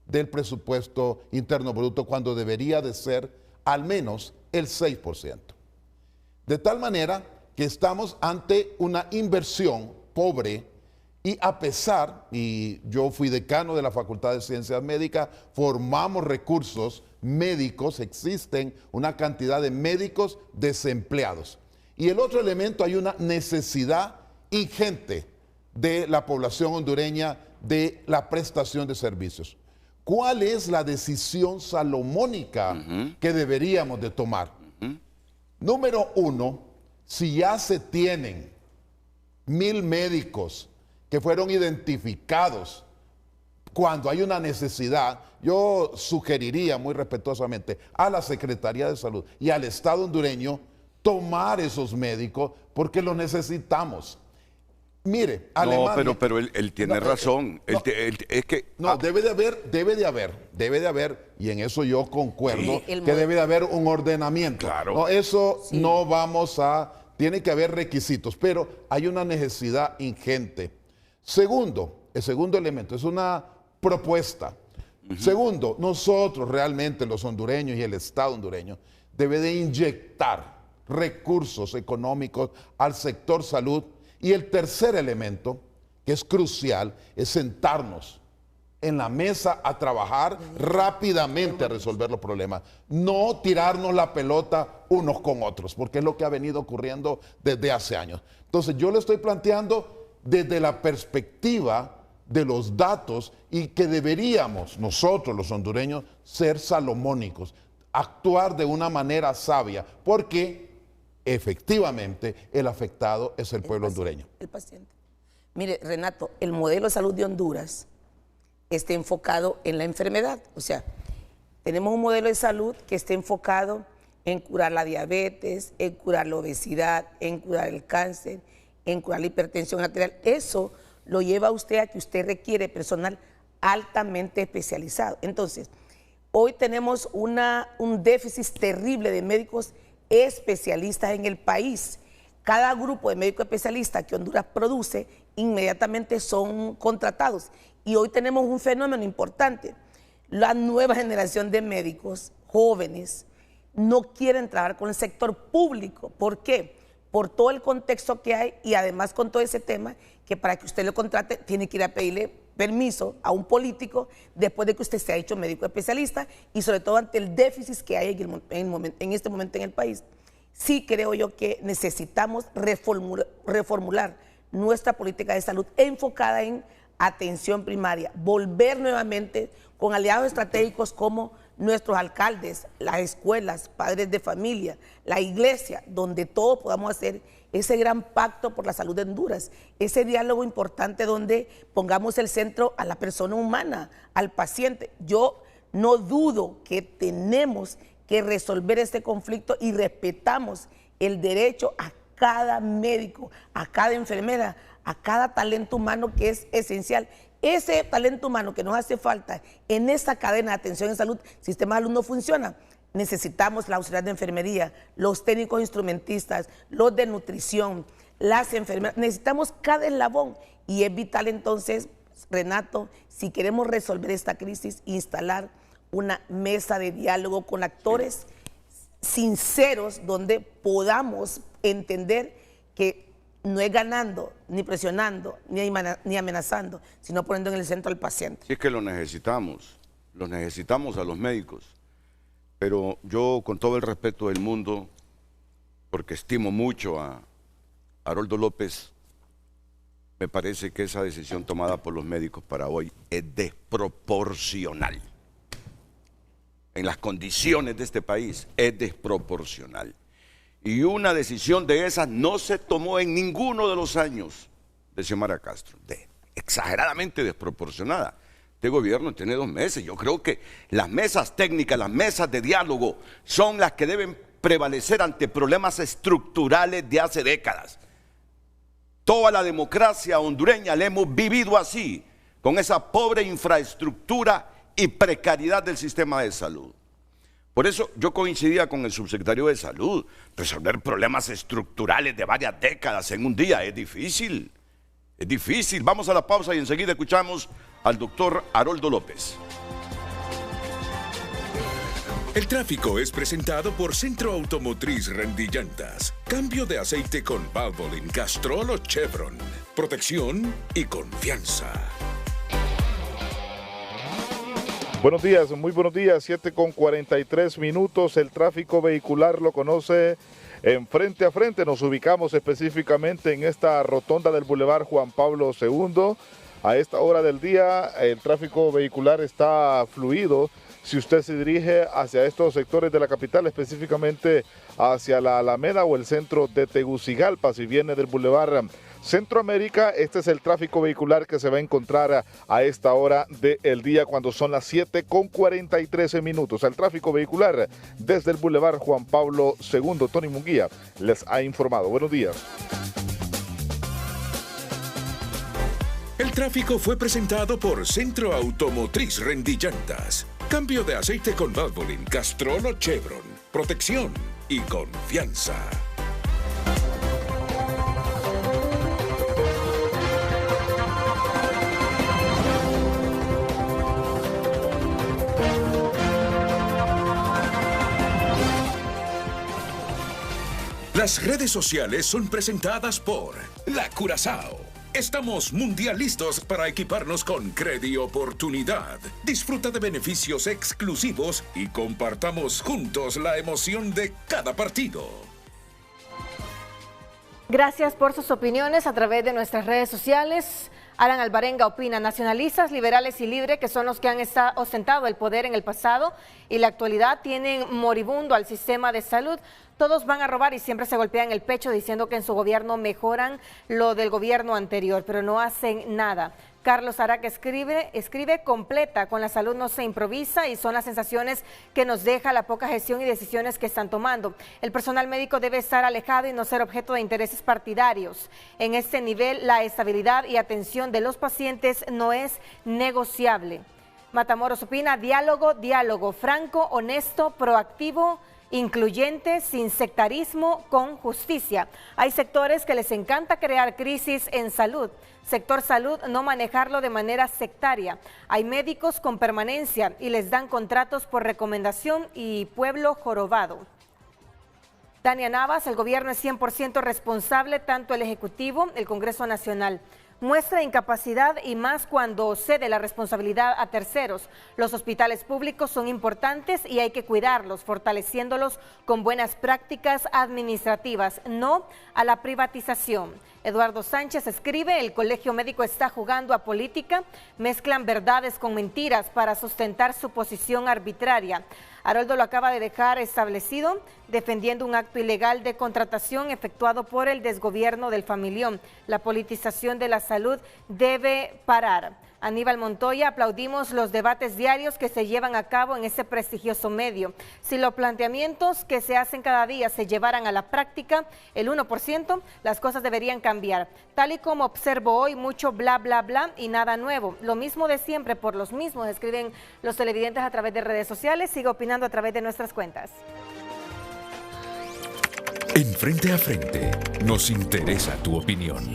del presupuesto interno bruto, cuando debería de ser al menos el 6%. De tal manera que estamos ante una inversión pobre y a pesar, y yo fui decano de la Facultad de Ciencias Médicas, formamos recursos médicos, existen una cantidad de médicos desempleados. Y el otro elemento, hay una necesidad ingente de la población hondureña de la prestación de servicios. ¿Cuál es la decisión salomónica que deberíamos de tomar? Número 1, si ya se tienen 1,000 médicos que fueron identificados cuando hay una necesidad, yo sugeriría muy respetuosamente a la Secretaría de Salud y al Estado hondureño tomar esos médicos porque los necesitamos. Mire, Alemania... No, pero él tiene razón. Es que... No, debe de haber, y en eso yo concuerdo, que debe de haber un ordenamiento. Claro. No, eso no vamos a... Tiene que haber requisitos, pero hay una necesidad ingente. Segundo, el segundo elemento es una propuesta. Segundo, nosotros realmente los hondureños y el Estado hondureño debe de inyectar recursos económicos al sector salud. Y el tercer elemento, que es crucial, es sentarnos en la mesa a trabajar rápidamente a resolver los problemas. No tirarnos la pelota unos con otros, porque es lo que ha venido ocurriendo desde hace años. Entonces yo le estoy planteando desde la perspectiva de los datos y que deberíamos nosotros los hondureños ser salomónicos, actuar de una manera sabia, porque efectivamente el afectado es el pueblo hondureño. El paciente. Mire, Renato, el modelo de salud de Honduras está enfocado en la enfermedad. O sea, tenemos un modelo de salud que está enfocado en curar la diabetes, en curar la obesidad, en curar el cáncer, en curar la hipertensión arterial. Eso lo lleva a usted a que usted requiere personal altamente especializado. Entonces, hoy tenemos un déficit terrible de médicos especialistas en el país. Cada grupo de médicos especialistas que Honduras produce inmediatamente son contratados. Y hoy tenemos un fenómeno importante. La nueva generación de médicos jóvenes no quieren trabajar con el sector público. ¿Por qué? Por todo el contexto que hay y además con todo ese tema que para que usted lo contrate tiene que ir a pedirle permiso a un político después de que usted se ha hecho médico especialista y sobre todo ante el déficit que hay en este momento en el país. sí creo yo que necesitamos reformular nuestra política de salud enfocada en atención primaria, volver nuevamente con aliados estratégicos como nuestros alcaldes, las escuelas, padres de familia, la iglesia, donde todos podamos hacer ese gran pacto por la salud de Honduras, ese diálogo importante donde pongamos el centro a la persona humana, al paciente. Yo no dudo que tenemos que resolver este conflicto y respetamos el derecho a cada médico, a cada enfermera, a cada talento humano que es esencial. Ese talento humano que nos hace falta en esa cadena de atención en salud, Sistema de Salud no funciona. Necesitamos la auxiliar de enfermería, los técnicos instrumentistas, los de nutrición, las enfermeras. Necesitamos cada eslabón y es vital entonces, Renato, si queremos resolver esta crisis, instalar una mesa de diálogo con actores sinceros donde podamos entender que no es ganando, ni presionando, ni amenazando, sino poniendo en el centro al paciente. Sí, es que los necesitamos a los médicos, pero yo con todo el respeto del mundo, porque estimo mucho a Haroldo López, me parece que esa decisión tomada por los médicos para hoy es desproporcional. En las condiciones de este país es desproporcional. Y una decisión de esas no se tomó en ninguno de los años de Xiomara Castro, exageradamente desproporcionada. Este gobierno tiene 2 meses. Yo creo que las mesas técnicas, las mesas de diálogo son las que deben prevalecer ante problemas estructurales de hace décadas. Toda la democracia hondureña la hemos vivido así, con esa pobre infraestructura y precariedad del sistema de salud. Por eso yo coincidía con el subsecretario de Salud. Resolver problemas estructurales de varias décadas en un día es difícil. Es difícil. Vamos a la pausa y enseguida escuchamos al doctor Haroldo López. El tráfico es presentado por Centro Automotriz Rendillantas. Cambio de aceite con Valvoline, Castrol o Chevron. Protección y confianza. Buenos días, muy buenos días, 7:43. El tráfico vehicular lo conoce en Frente a Frente. Nos ubicamos específicamente en esta rotonda del Boulevard Juan Pablo II. A esta hora del día el tráfico vehicular está fluido. Si usted se dirige hacia estos sectores de la capital, específicamente hacia la Alameda o el centro de Tegucigalpa, si viene del Boulevard Centroamérica, este es el tráfico vehicular que se va a encontrar a esta hora del día cuando son las 7:43. El tráfico vehicular desde el Boulevard Juan Pablo II. Tony Munguía les ha informado. Buenos días. El tráfico fue presentado por Centro Automotriz Rendillantas. Cambio de aceite con Valvoline, Castrol o Chevron. Protección y confianza. Las redes sociales son presentadas por La Curazao. Estamos mundialistas para equiparnos con Credi Oportunidad. Disfruta de beneficios exclusivos y compartamos juntos la emoción de cada partido. Gracias por sus opiniones a través de nuestras redes sociales. Alan Alvarenga opina: nacionalistas, liberales y libres, que son los que han ostentado el poder en el pasado y la actualidad, tienen moribundo al sistema de salud. Todos van a robar y siempre se golpean el pecho diciendo que en su gobierno mejoran lo del gobierno anterior, pero no hacen nada. Carlos Araque escribe completa: con la salud no se improvisa y son las sensaciones que nos deja la poca gestión y decisiones que están tomando. El personal médico debe estar alejado y no ser objeto de intereses partidarios. En este nivel, la estabilidad y atención de los pacientes no es negociable. Matamoros opina: diálogo franco, honesto, proactivo, incluyente, sin sectarismo, con justicia. Hay sectores que les encanta crear crisis en salud. Sector salud, no manejarlo de manera sectaria. Hay médicos con permanencia y les dan contratos por recomendación y pueblo jorobado. Tania Navas: el gobierno es 100% responsable, tanto el Ejecutivo, el Congreso Nacional. muestra incapacidad y más cuando cede la responsabilidad a terceros. Los hospitales públicos son importantes y hay que cuidarlos, fortaleciéndolos con buenas prácticas administrativas, no a la privatización. Eduardo Sánchez escribe, el Colegio Médico está jugando a política, mezclan verdades con mentiras para sustentar su posición arbitraria. Haroldo lo acaba de dejar establecido, defendiendo un acto ilegal de contratación efectuado por el desgobierno del familión. La politización de la salud debe parar. Aníbal Montoya, aplaudimos los debates diarios que se llevan a cabo en este prestigioso medio. Si los planteamientos que se hacen cada día se llevaran a la práctica, el 1%, las cosas deberían cambiar. Tal y como observo hoy, mucho bla, bla, bla y nada nuevo. Lo mismo de siempre por los mismos, escriben los televidentes a través de redes sociales. Sigue opinando a través de nuestras cuentas. En Frente a Frente, nos interesa tu opinión.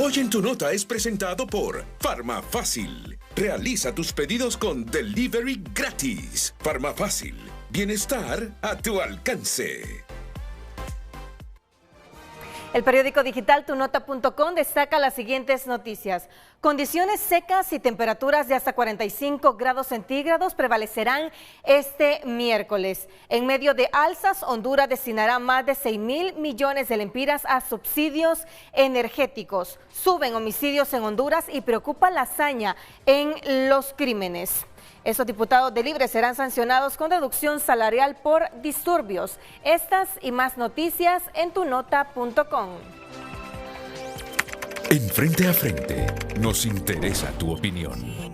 Hoy en tu nota es presentado por Farmafácil. Realiza tus pedidos con delivery gratis. Farmafácil, bienestar a tu alcance. El periódico digital tunota.com destaca las siguientes noticias. Condiciones secas y temperaturas de hasta 45 grados centígrados prevalecerán este miércoles. En medio de alzas, Honduras destinará más de 6.000 millones de lempiras a subsidios energéticos. Suben homicidios en Honduras y preocupa la hazaña en los crímenes. Esos diputados de Libre serán sancionados con deducción salarial por disturbios. Estas y más noticias en tunota.com. En Frente a Frente, nos interesa tu opinión.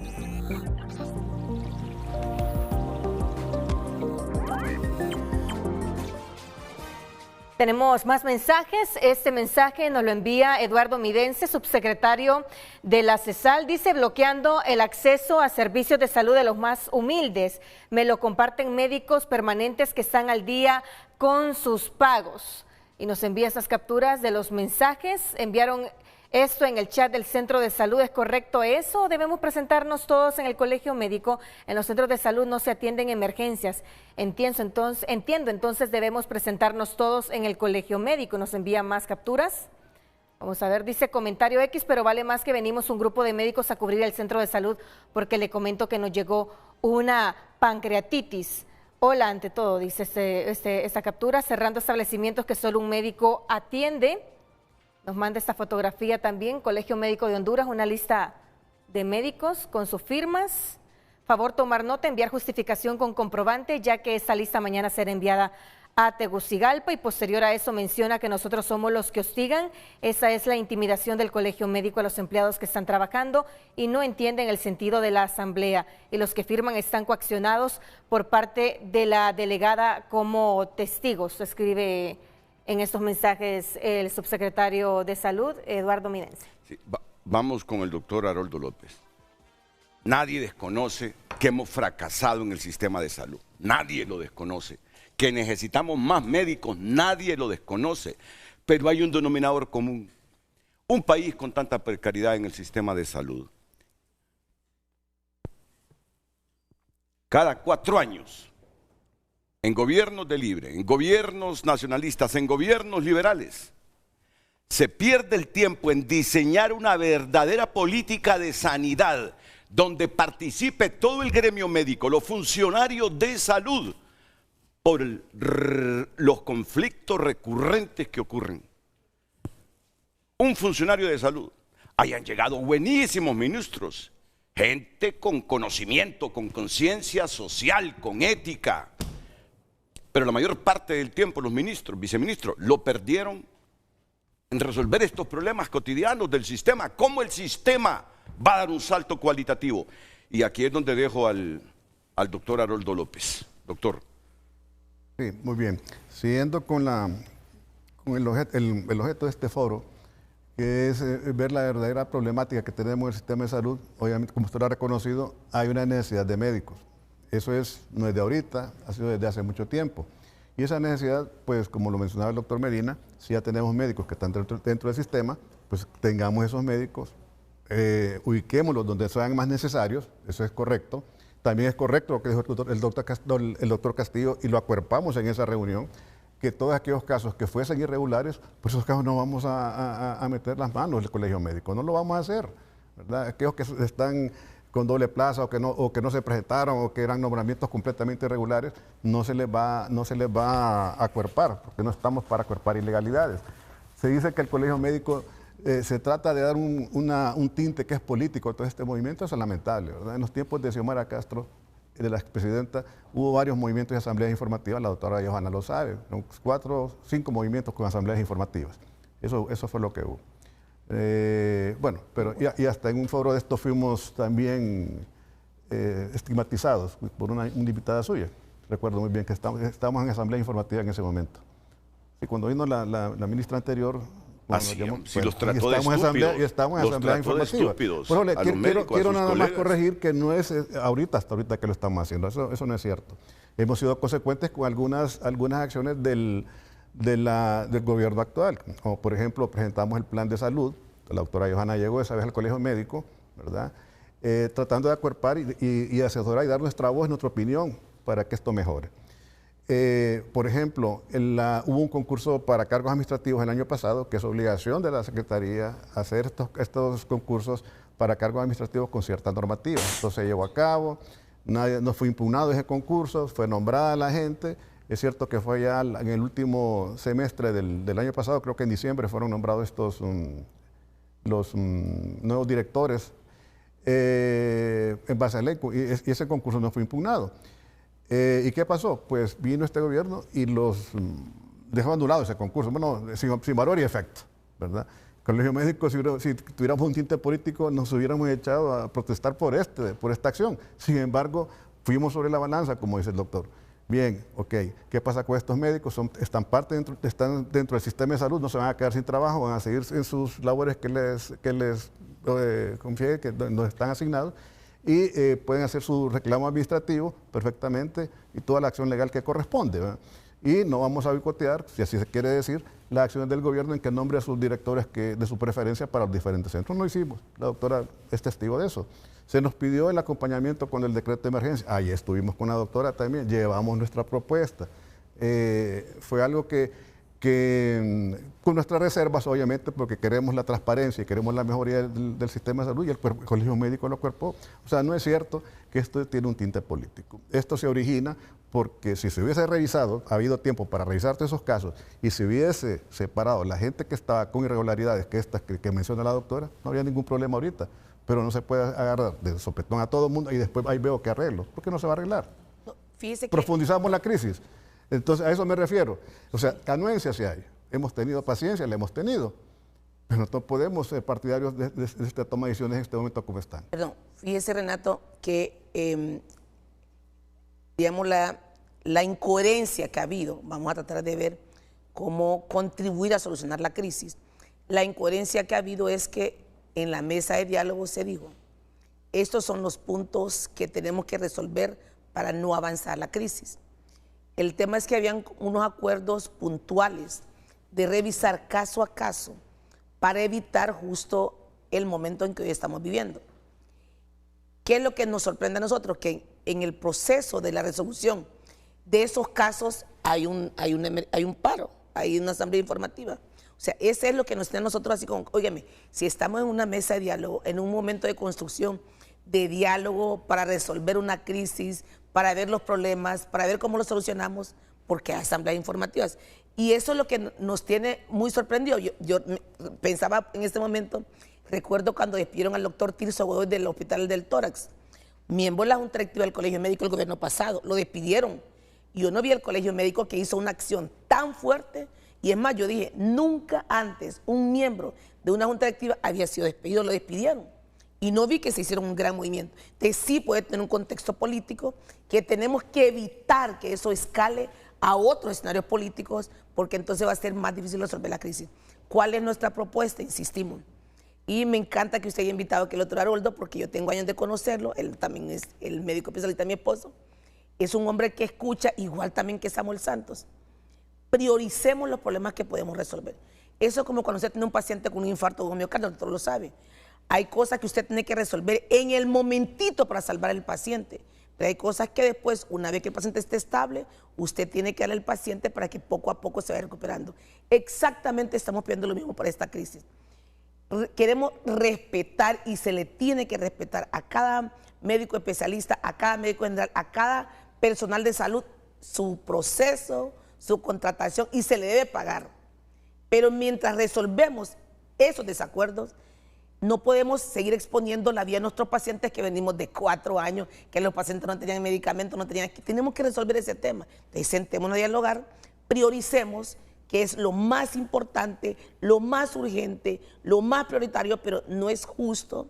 Tenemos más mensajes. Este mensaje nos lo envía Eduardo Midense, subsecretario de la CESAL. Dice, bloqueando el acceso a servicios de salud de los más humildes. Me lo comparten médicos permanentes que están al día con sus pagos. Y nos envía estas capturas de los mensajes. Enviaron esto en el chat del centro de salud. ¿Es correcto eso? ¿Debemos presentarnos todos en el colegio médico? En los centros de salud no se atienden emergencias. Entiendo, entonces debemos presentarnos todos en el colegio médico. Nos envía más capturas. Vamos a ver, dice comentario X, pero vale más que venimos un grupo de médicos a cubrir el centro de salud porque le comento que nos llegó una pancreatitis. Hola, ante todo, dice esta captura, cerrando establecimientos que solo un médico atiende. Nos manda esta fotografía también, Colegio Médico de Honduras, una lista de médicos con sus firmas. Favor tomar nota, enviar justificación con comprobante, ya que esta lista mañana será enviada a Tegucigalpa y posterior a eso menciona que nosotros somos los que hostigan. Esa es la intimidación del Colegio Médico a los empleados que están trabajando y no entienden el sentido de la asamblea. Y los que firman están coaccionados por parte de la delegada como testigos, escribe en estos mensajes el subsecretario de Salud, Eduardo Midense. Sí, vamos con el doctor Haroldo López. Nadie desconoce que hemos fracasado en el sistema de salud. Nadie lo desconoce. Que necesitamos más médicos, nadie lo desconoce. Pero hay un denominador común. Un país con tanta precariedad en el sistema de salud. Cada 4 años, en gobiernos de Libre, en gobiernos nacionalistas, en gobiernos liberales, se pierde el tiempo en diseñar una verdadera política de sanidad donde participe todo el gremio médico, los funcionarios de salud, por los conflictos recurrentes que ocurren. Un funcionario de salud, hayan llegado buenísimos ministros, gente con conocimiento, con conciencia social, con ética, pero la mayor parte del tiempo los ministros, viceministros, lo perdieron en resolver estos problemas cotidianos del sistema. ¿Cómo el sistema va a dar un salto cualitativo? Y aquí es donde dejo al doctor Haroldo López. Doctor. Sí, muy bien. Siguiendo con el objeto de este foro, que es ver la verdadera problemática que tenemos en el sistema de salud. Obviamente, como usted lo ha reconocido, hay una necesidad de médicos. Eso no es de ahorita, ha sido desde hace mucho tiempo. Y esa necesidad, pues como lo mencionaba el doctor Medina, si ya tenemos médicos que están dentro del sistema, pues tengamos esos médicos, ubiquémoslos donde sean más necesarios, eso es correcto. También es correcto lo que dijo el doctor Castillo, y lo acuerpamos en esa reunión, que todos aquellos casos que fuesen irregulares, pues esos casos no vamos a meter las manos del colegio médico, no lo vamos a hacer, ¿verdad? Aquellos que están con doble plaza o que no se presentaron o que eran nombramientos completamente irregulares, no se les va a acuerpar, porque no estamos para acuerpar ilegalidades. Se dice que el colegio médico se trata de dar un tinte que es político a todo este movimiento. Eso es lamentable, ¿verdad? En los tiempos de Xiomara Castro, de la expresidenta, hubo varios movimientos de asambleas informativas, la doctora Johanna lo sabe, 4 o 5 movimientos con asambleas informativas. Eso fue lo que hubo. Bueno, pero y hasta en un foro de esto fuimos también estigmatizados por una invitada suya. Recuerdo muy bien que estábamos en asamblea informativa en ese momento. Y cuando vino la ministra anterior, si los trató de estúpidos. Y estamos en asamblea informativa. Quiero nada más corregir que no es hasta ahorita que lo estamos haciendo. Eso no es cierto. Hemos sido consecuentes con algunas acciones del gobierno actual. Como por ejemplo, presentamos el plan de salud. La doctora Johanna llegó esa vez al colegio médico, ¿verdad? Tratando de acuerpar y asesorar y dar nuestra voz, nuestra opinión para que esto mejore. Por ejemplo, hubo un concurso para cargos administrativos el año pasado, que es obligación de la Secretaría hacer estos concursos para cargos administrativos con cierta normativa. Entonces se llevó a cabo, no fue impugnado ese concurso, fue nombrada la gente. Es cierto que fue ya en el último semestre del año pasado, creo que en diciembre fueron nombrados los nuevos directores en base a ley, y ese concurso no fue impugnado. ¿Y qué pasó? Pues vino este gobierno y los dejó anulado ese concurso, bueno, sin valor y efecto, ¿verdad? El colegio médico, si tuviéramos un tinte político, nos hubiéramos echado a protestar por esta acción. Sin embargo, fuimos sobre la balanza, como dice el doctor. Bien, ok, ¿qué pasa con estos médicos? Están dentro del sistema de salud, no se van a quedar sin trabajo, van a seguir en sus labores que les confíe, que nos están asignados, y pueden hacer su reclamo administrativo perfectamente y toda la acción legal que corresponde, ¿verdad? Y no vamos a boicotear, si así se quiere decir, las acciones del gobierno en que nombre a sus directores de su preferencia para los diferentes centros. No lo hicimos, la doctora es testigo de eso. Se nos pidió el acompañamiento con el decreto de emergencia, ahí estuvimos con la doctora también, llevamos nuestra propuesta. Fue algo que con nuestras reservas, obviamente, porque queremos la transparencia y queremos la mejoría del sistema de salud, y el colegio médico lo acuerpó. O sea, no es cierto que esto tiene un tinte político. Esto se origina porque si se hubiese revisado, ha habido tiempo para revisar todos esos casos, y se hubiese separado la gente que estaba con irregularidades, que menciona la doctora, no habría ningún problema ahorita. Pero no se puede agarrar de sopetón a todo el mundo y después ahí veo que arreglo, porque no se va a arreglar. No, fíjese que... Profundizamos la crisis. Entonces, a eso me refiero. O sea, anuencia sí hay. Hemos tenido paciencia, la hemos tenido. Pero no podemos ser partidarios de esta toma de decisiones en este momento como están. Perdón, fíjese, Renato, que digamos la incoherencia que ha habido, vamos a tratar de ver cómo contribuir a solucionar la crisis. La incoherencia que ha habido es que en la mesa de diálogo se dijo, estos son los puntos que tenemos que resolver para no avanzar la crisis. El tema es que habían unos acuerdos puntuales de revisar caso a caso para evitar justo el momento en que hoy estamos viviendo. ¿Qué es lo que nos sorprende a nosotros? Que en el proceso de la resolución de esos casos hay un paro, hay una asamblea informativa. O sea, ese es lo que nos tiene a nosotros así como, óigame, si estamos en una mesa de diálogo, en un momento de construcción, de diálogo para resolver una crisis, para ver los problemas, para ver cómo los solucionamos, porque hay asambleas informativas. Y eso es lo que nos tiene muy sorprendido. Yo pensaba en este momento, recuerdo cuando despidieron al doctor Tirso Godoy del Hospital del Tórax, miembro de la Junta Directiva del Colegio Médico el gobierno pasado, lo despidieron. Y yo no vi el Colegio Médico que hizo una acción tan fuerte. Y es más, yo dije, nunca antes un miembro de una junta directiva había sido despedido, lo despidieron. Y no vi que se hiciera un gran movimiento. Entonces sí puede tener un contexto político que tenemos que evitar que eso escale a otros escenarios políticos, porque entonces va a ser más difícil resolver la crisis. ¿Cuál es nuestra propuesta? Insistimos. Y me encanta que usted haya invitado aquí al doctor Haroldo, porque yo tengo años de conocerlo, él también es el médico especialista de mi esposo. Es un hombre que escucha, igual también que Samuel Santos. Prioricemos los problemas que podemos resolver. Eso es como cuando usted tiene un paciente con un infarto de miocardio, el doctor lo sabe. Hay cosas que usted tiene que resolver en el momentito para salvar al paciente, Pero hay cosas que después, una vez que el paciente esté estable, usted tiene que darle al paciente para que poco a poco se vaya recuperando. Exactamente estamos pidiendo lo mismo para esta crisis. Queremos respetar y se le tiene que respetar a cada médico especialista, a cada médico general, a cada personal de salud, su proceso, su contratación, y se le debe pagar. Pero mientras resolvemos esos desacuerdos, no podemos seguir exponiendo la vida de nuestros pacientes, que venimos de 4 años, que los pacientes no tenían medicamentos, no tenían... Tenemos que resolver ese tema. Entonces, sentémonos a dialogar, prioricemos, que es lo más importante, lo más urgente, lo más prioritario, pero no es justo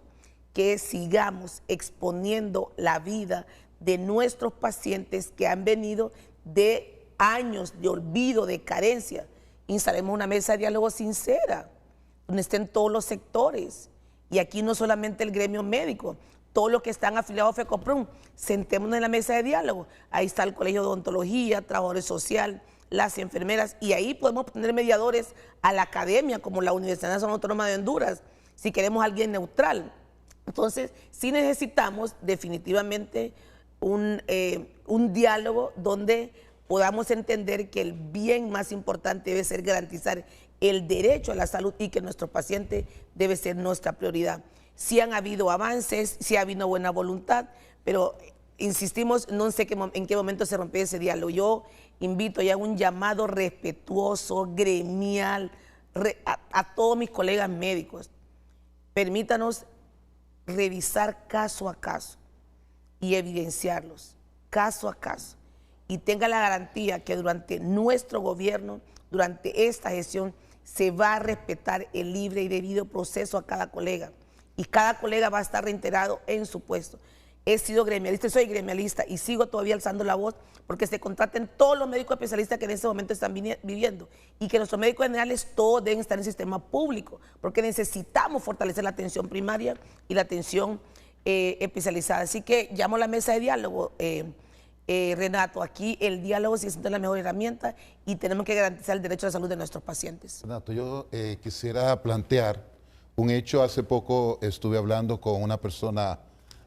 que sigamos exponiendo la vida de nuestros pacientes que han venido de años de olvido, de carencia. Instalemos una mesa de diálogo sincera, donde estén todos los sectores. Y aquí no solamente el gremio médico, todos los que están afiliados a FECOPRON, sentémonos en la mesa de diálogo. Ahí está el Colegio de Odontología, Trabajadores Social, las enfermeras, y ahí podemos poner mediadores a la academia, como la Universidad Nacional Autónoma de Honduras, si queremos alguien neutral. Entonces, sí necesitamos definitivamente un diálogo donde podamos entender que el bien más importante debe ser garantizar el derecho a la salud y que nuestro paciente debe ser nuestra prioridad. Sí han habido avances, sí ha habido buena voluntad, pero insistimos, no sé en qué momento se rompió ese diálogo. Yo invito ya a un llamado respetuoso, gremial, a todos mis colegas médicos. Permítanos revisar caso a caso y evidenciarlos caso a caso. Y tenga la garantía que durante nuestro gobierno, durante esta gestión, se va a respetar el libre y debido proceso a cada colega. Y cada colega va a estar reintegrado en su puesto. He sido gremialista, soy gremialista y sigo todavía alzando la voz porque se contraten todos los médicos especialistas que en este momento están viviendo, y que nuestros médicos generales todos deben estar en el sistema público, porque necesitamos fortalecer la atención primaria y la atención especializada. Así que llamo a la mesa de diálogo, Renato. Aquí el diálogo sí es la mejor herramienta y tenemos que garantizar el derecho a la salud de nuestros pacientes. Renato, yo quisiera plantear un hecho. Hace poco estuve hablando con una persona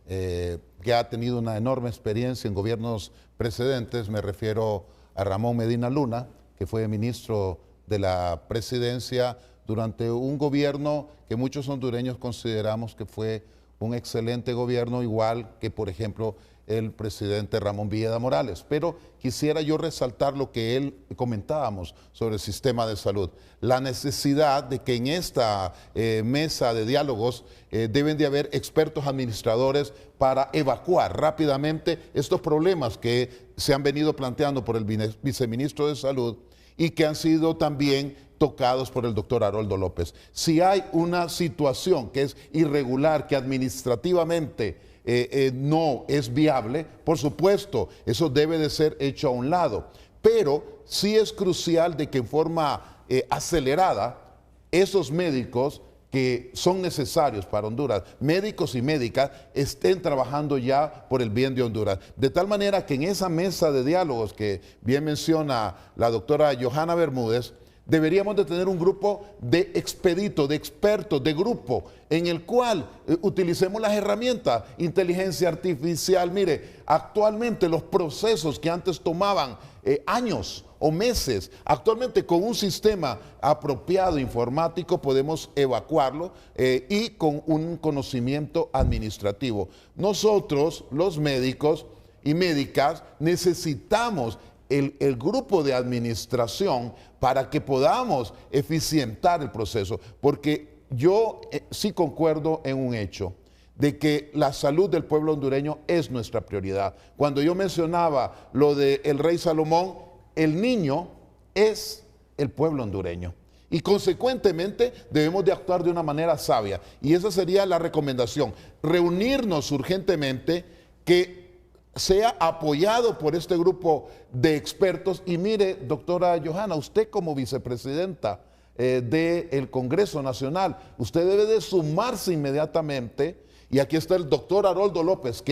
que ha tenido una enorme experiencia en gobiernos precedentes. Me refiero a Ramón Medina Luna, que fue ministro de la presidencia durante un gobierno que muchos hondureños consideramos que fue un excelente gobierno, igual que, por ejemplo, el presidente Ramón Villeda Morales. Pero quisiera yo resaltar lo que él comentábamos sobre el sistema de salud. La necesidad de que en esta mesa de diálogos deben de haber expertos administradores para evacuar rápidamente estos problemas que se han venido planteando por el viceministro de Salud y que han sido también tocados por el doctor Haroldo López. Si hay una situación que es irregular, que administrativamente no es viable, por supuesto, eso debe de ser hecho a un lado. Pero sí es crucial de que en forma acelerada esos médicos que son necesarios para Honduras, médicos y médicas, estén trabajando ya por el bien de Honduras. De tal manera que en esa mesa de diálogos que bien menciona la doctora Johanna Bermúdez, deberíamos de tener un grupo de expeditos, de expertos, de grupo, en el cual utilicemos las herramientas, inteligencia artificial. Mire, actualmente los procesos que antes tomaban años o meses, actualmente con un sistema apropiado informático podemos evacuarlo y con un conocimiento administrativo. Nosotros, los médicos y médicas, necesitamos el grupo de administración para que podamos eficientar el proceso, porque yo sí concuerdo en un hecho, de que la salud del pueblo hondureño es nuestra prioridad. Cuando yo mencionaba lo del rey Salomón, el niño es el pueblo hondureño. Y consecuentemente debemos de actuar de una manera sabia. Y esa sería la recomendación, reunirnos urgentemente, que sea apoyado por este grupo de expertos. Y mire, doctora Johanna, usted como vicepresidenta del Congreso Nacional, usted debe de sumarse inmediatamente, y aquí está el doctor Haroldo López,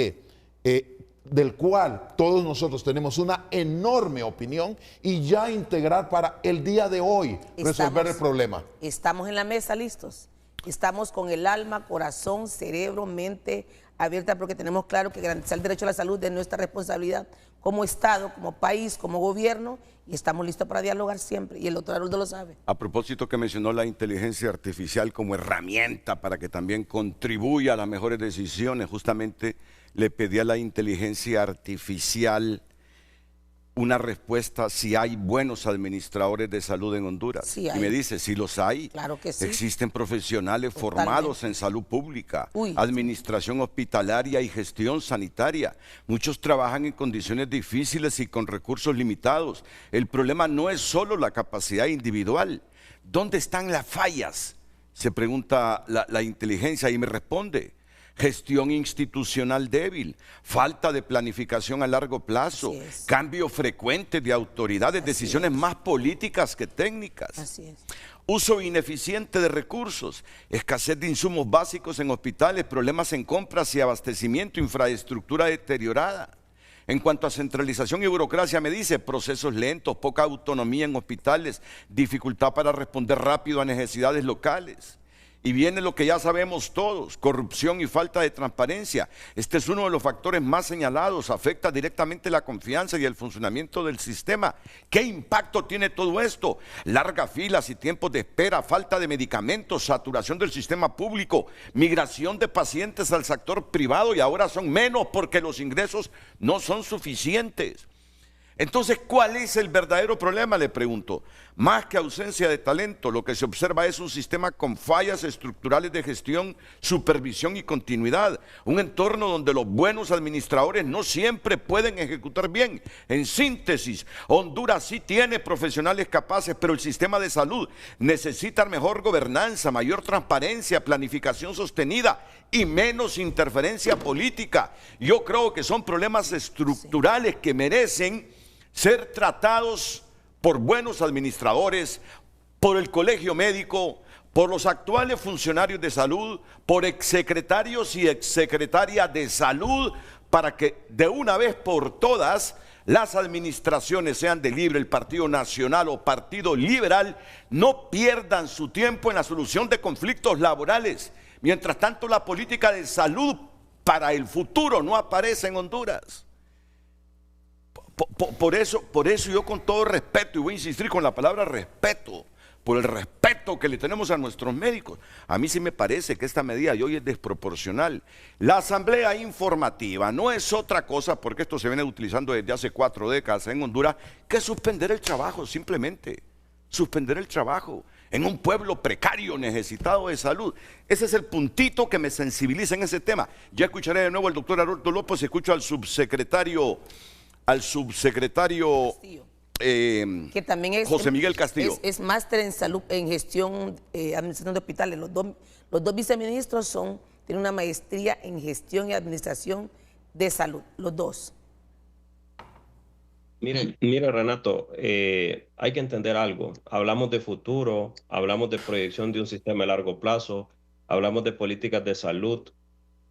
del cual todos nosotros tenemos una enorme opinión, y ya integrar para el día de hoy resolver el problema. Estamos en la mesa listos. Estamos con el alma, corazón, cerebro, mente abierta porque tenemos claro que garantizar el derecho a la salud es nuestra responsabilidad como Estado, como país, como gobierno, y estamos listos para dialogar siempre, y el doctor Haroldo lo sabe. A propósito que mencionó la inteligencia artificial como herramienta para que también contribuya a las mejores decisiones, justamente le pedí a la inteligencia artificial una respuesta si hay buenos administradores de salud en Honduras. Sí hay. Y me dice, si los hay, claro que sí. Existen profesionales formados en salud pública, administración hospitalaria y gestión sanitaria. Muchos trabajan en condiciones difíciles y con recursos limitados. El problema no es solo la capacidad individual. ¿Dónde están las fallas? Se pregunta la inteligencia y me responde. Gestión institucional débil, falta de planificación a largo plazo, cambio frecuente de autoridades, decisiones más políticas que técnicas. Uso ineficiente de recursos, escasez de insumos básicos en hospitales, problemas en compras y abastecimiento, infraestructura deteriorada. En cuanto a centralización y burocracia, me dice procesos lentos, poca autonomía en hospitales, dificultad para responder rápido a necesidades locales. Y viene lo que ya sabemos todos, corrupción y falta de transparencia. Este es uno de los factores más señalados, afecta directamente la confianza y el funcionamiento del sistema. ¿Qué impacto tiene todo esto? Largas filas y tiempos de espera, falta de medicamentos, saturación del sistema público, migración de pacientes al sector privado y ahora son menos porque los ingresos no son suficientes. Entonces, ¿cuál es el verdadero problema? Le pregunto. Más que ausencia de talento, lo que se observa es un sistema con fallas estructurales de gestión, supervisión y continuidad. Un entorno donde los buenos administradores no siempre pueden ejecutar bien. En síntesis, Honduras sí tiene profesionales capaces, pero el sistema de salud necesita mejor gobernanza, mayor transparencia, planificación sostenida y menos interferencia política. Yo creo que son problemas estructurales que merecen ser tratados por buenos administradores, por el colegio médico, por los actuales funcionarios de salud, por exsecretarios y exsecretarias de salud, para que de una vez por todas las administraciones, sean de Libre, el Partido Nacional o Partido Liberal, no pierdan su tiempo en la solución de conflictos laborales. Mientras tanto, la política de salud para el futuro no aparece en Honduras. Por eso yo con todo respeto, y voy a insistir con la palabra respeto, por el respeto que le tenemos a nuestros médicos, a mí sí me parece que esta medida de hoy es desproporcional. La asamblea informativa no es otra cosa, porque esto se viene utilizando desde hace 4 décadas en Honduras, que suspender el trabajo, simplemente, suspender el trabajo en un pueblo precario, necesitado de salud. Ese es el puntito que me sensibiliza en ese tema. Ya escucharé de nuevo al doctor Haroldo López, escucho al subsecretario que también es, José Miguel Castillo. Es máster en salud, en gestión, administración de hospitales. Los dos viceministros tienen una maestría en gestión y administración de salud, los dos. Mire Renato, hay que entender algo. Hablamos de futuro, hablamos de proyección de un sistema a largo plazo, hablamos de políticas de salud.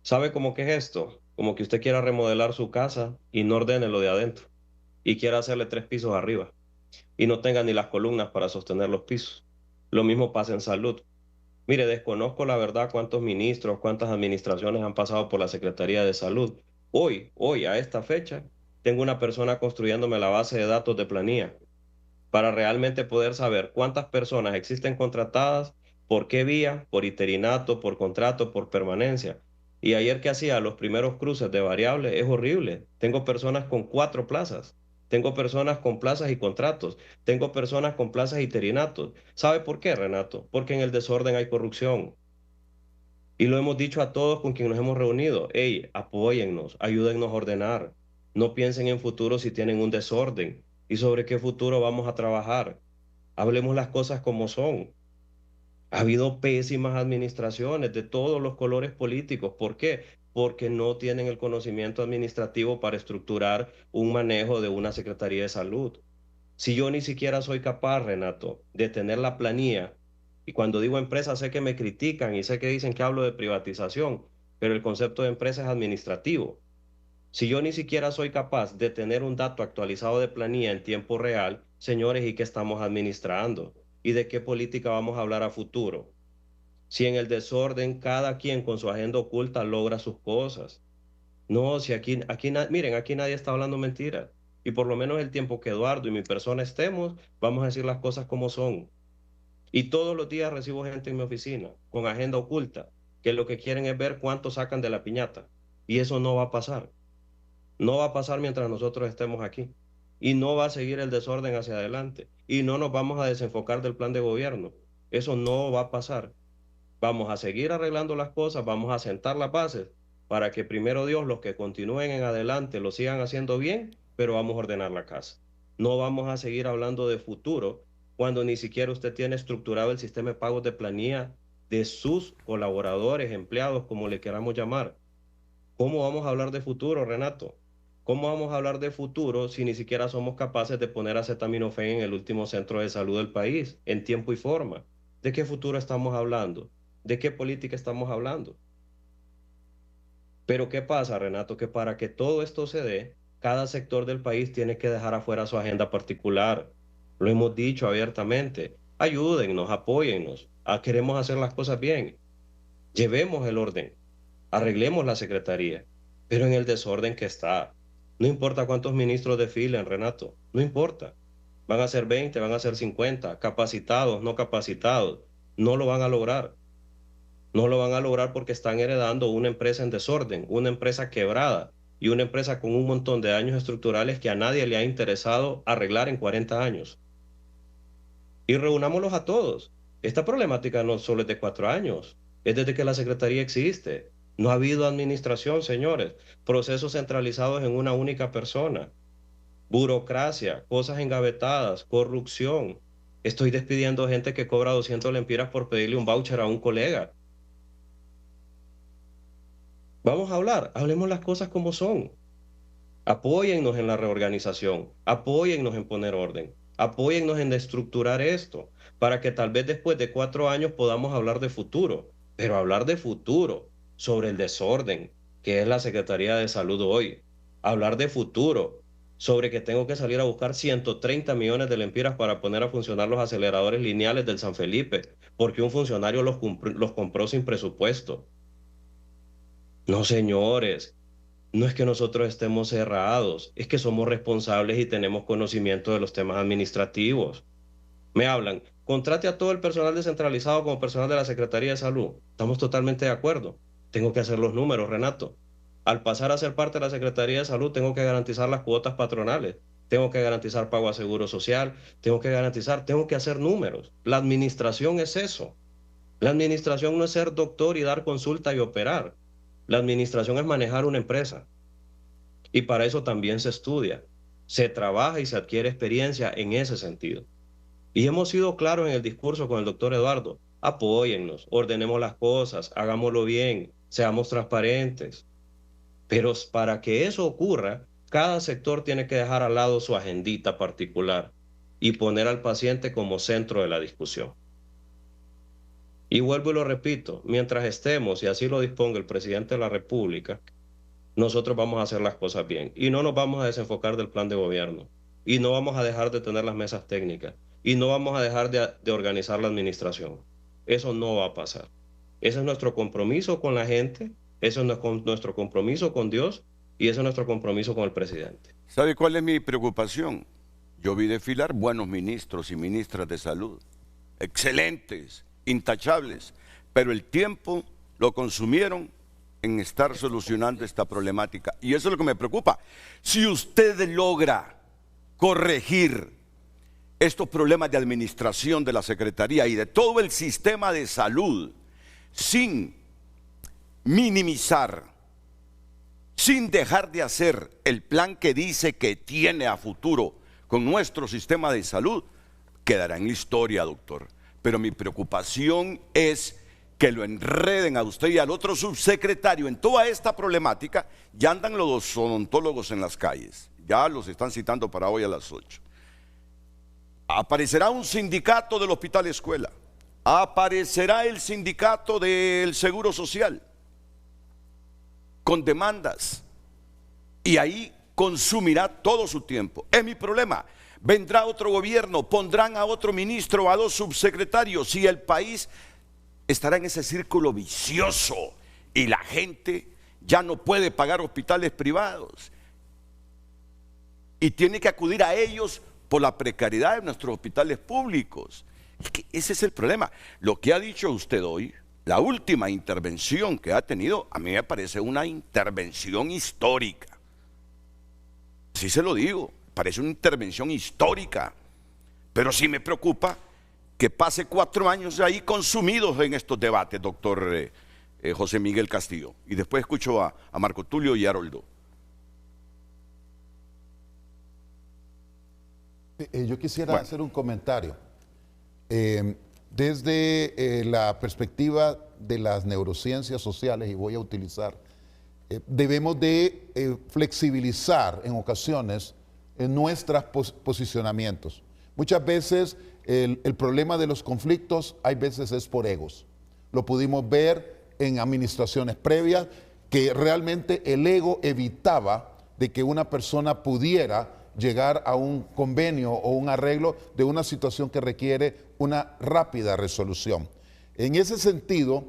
¿Sabe cómo que es esto? Como que usted quiera remodelar su casa y no ordene lo de adentro y quiera hacerle 3 pisos arriba y no tenga ni las columnas para sostener los pisos. Lo mismo pasa en salud. Mire, desconozco la verdad cuántos ministros, cuántas administraciones han pasado por la Secretaría de Salud. Hoy, a esta fecha, tengo una persona construyéndome la base de datos de planilla para realmente poder saber cuántas personas existen contratadas, por qué vía, por interinato, por contrato, por permanencia. Y ayer que hacía los primeros cruces de variables, es horrible. Tengo personas con 4 plazas. Tengo personas con plazas y contratos. Tengo personas con plazas y interinatos. ¿Sabe por qué, Renato? Porque en el desorden hay corrupción. Y lo hemos dicho a todos con quienes nos hemos reunido. Hey, apóyennos, ayúdennos a ordenar. No piensen en futuro si tienen un desorden. ¿Y sobre qué futuro vamos a trabajar? Hablemos las cosas como son. Ha habido pésimas administraciones de todos los colores políticos. ¿Por qué? Porque no tienen el conocimiento administrativo para estructurar un manejo de una Secretaría de Salud. Si yo ni siquiera soy capaz, Renato, de tener la planilla, y cuando digo empresa sé que me critican y sé que dicen que hablo de privatización, pero el concepto de empresa es administrativo. Si yo ni siquiera soy capaz de tener un dato actualizado de planilla en tiempo real, señores, ¿y qué estamos administrando? ¿Y de qué política vamos a hablar a futuro? Si en el desorden cada quien con su agenda oculta logra sus cosas. No, si miren, aquí nadie está hablando mentira. Y por lo menos el tiempo que Eduardo y mi persona estemos, vamos a decir las cosas como son. Y todos los días recibo gente en mi oficina con agenda oculta, que lo que quieren es ver cuánto sacan de la piñata. Y eso no va a pasar. No va a pasar mientras nosotros estemos aquí. Y no va a seguir el desorden hacia adelante. Y no nos vamos a desenfocar del plan de gobierno. Eso no va a pasar. Vamos a seguir arreglando las cosas, vamos a sentar las bases para que primero Dios, los que continúen en adelante lo sigan haciendo bien, pero vamos a ordenar la casa. No vamos a seguir hablando de futuro cuando ni siquiera usted tiene estructurado el sistema de pagos de planilla de sus colaboradores, empleados, como le queramos llamar. ¿Cómo vamos a hablar de futuro, Renato? ¿Cómo vamos a hablar de futuro si ni siquiera somos capaces de poner acetaminofén en el último centro de salud del país, en tiempo y forma? ¿De qué futuro estamos hablando? ¿De qué política estamos hablando? Pero ¿qué pasa, Renato? Que para que todo esto se dé, cada sector del país tiene que dejar afuera su agenda particular. Lo hemos dicho abiertamente. Ayúdennos, apóyennos. Queremos hacer las cosas bien. Llevemos el orden. Arreglemos la secretaría. Pero en el desorden que está. No importa cuántos ministros desfilen, Renato. No importa. Van a ser 20, van a ser 50. Capacitados, no capacitados. No lo van a lograr. No lo van a lograr porque están heredando una empresa en desorden, una empresa quebrada y una empresa con un montón de daños estructurales que a nadie le ha interesado arreglar en 40 años. Y reunámoslos a todos. Esta problemática no solo es de 4 años, es desde que la Secretaría existe. No ha habido administración, señores. Procesos centralizados en una única persona. Burocracia, cosas engavetadas, corrupción. Estoy despidiendo gente que cobra 200 lempiras por pedirle un voucher a un colega. Vamos a hablar, hablemos las cosas como son. Apóyennos en la reorganización, apóyennos en poner orden, apóyennos en estructurar esto, para que tal vez después de 4 años podamos hablar de futuro, pero hablar de futuro sobre el desorden, que es la Secretaría de Salud hoy, hablar de futuro sobre que tengo que salir a buscar 130 millones de lempiras para poner a funcionar los aceleradores lineales del San Felipe, porque un funcionario los compró sin presupuesto. No, señores, no es que nosotros estemos cerrados, es que somos responsables y tenemos conocimiento de los temas administrativos. Me hablan, contrate a todo el personal descentralizado como personal de la Secretaría de Salud. Estamos totalmente de acuerdo. Tengo que hacer los números, Renato. Al pasar a ser parte de la Secretaría de Salud, tengo que garantizar las cuotas patronales, tengo que garantizar pago a seguro social, tengo que hacer números. La administración es eso. La administración no es ser doctor y dar consulta y operar. La administración es manejar una empresa. Y para eso también se estudia, se trabaja y se adquiere experiencia en ese sentido. Y hemos sido claros en el discurso con el doctor Eduardo. Apóyennos, ordenemos las cosas, hagámoslo bien, seamos transparentes. Pero para que eso ocurra, cada sector tiene que dejar al lado su agendita particular y poner al paciente como centro de la discusión. Y vuelvo y lo repito, mientras estemos, y así lo disponga el presidente de la República, nosotros vamos a hacer las cosas bien. Y no nos vamos a desenfocar del plan de gobierno. Y no vamos a dejar de tener las mesas técnicas. Y no vamos a dejar de organizar la administración. Eso no va a pasar. Ese es nuestro compromiso con la gente, ese es nuestro compromiso con Dios y ese es nuestro compromiso con el presidente. ¿Sabe cuál es mi preocupación? Yo vi desfilar buenos ministros y ministras de salud, excelentes, intachables, pero el tiempo lo consumieron en estar solucionando esta problemática. Y eso es lo que me preocupa. Si usted logra corregir estos problemas de administración de la Secretaría y de todo el sistema de salud, sin minimizar, sin dejar de hacer el plan que dice que tiene a futuro con nuestro sistema de salud, quedará en la historia, doctor. Pero mi preocupación es que lo enreden a usted y al otro subsecretario en toda esta problemática. Ya andan los odontólogos en las calles, ya los están citando para hoy a las 8. Aparecerá un sindicato del Hospital Escuela, aparecerá el sindicato del Seguro Social, con demandas, y ahí consumirá todo su tiempo. Es mi problema. Vendrá otro gobierno, pondrán a otro ministro, a 2 subsecretarios, y el país estará en ese círculo vicioso y la gente ya no puede pagar hospitales privados y tiene que acudir a ellos por la precariedad de nuestros hospitales públicos. Es que ese es el problema. Lo que ha dicho usted hoy, la última intervención que ha tenido, a mí me parece una intervención histórica. Sí se lo digo, parece una intervención histórica, pero sí me preocupa que pase 4 años ahí consumidos en estos debates, doctor José Miguel Castillo. Y después escucho a Marco Tulio y Haroldo. Yo quisiera hacer un comentario. Desde la perspectiva de las neurociencias sociales, y voy a utilizar, debemos de flexibilizar en ocasiones nuestros posicionamientos. Muchas veces el problema de los conflictos hay veces es por egos. Lo pudimos ver en administraciones previas, que realmente el ego evitaba de que una persona pudiera llegar a un convenio o un arreglo de una situación que requiere una rápida resolución. En ese sentido,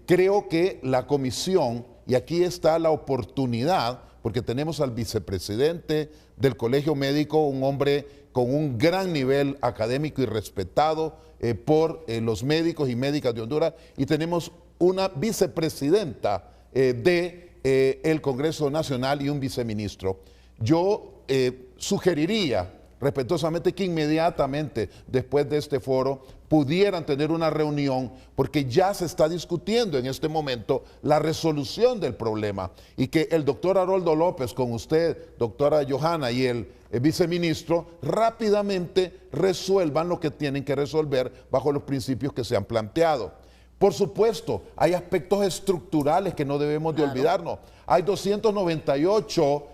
creo que la comisión, y aquí está la oportunidad, porque tenemos al vicepresidente del Colegio Médico, un hombre con un gran nivel académico y respetado por los médicos y médicas de Honduras, y tenemos una vicepresidenta del Congreso Nacional y un viceministro. Yo sugeriría respetuosamente que inmediatamente después de este foro pudieran tener una reunión, porque ya se está discutiendo en este momento la resolución del problema, y que el doctor Haroldo López con usted, doctora Johanna, y el viceministro rápidamente resuelvan lo que tienen que resolver bajo los principios que se han planteado. Por supuesto, hay aspectos estructurales que no debemos de olvidarnos. Hay 298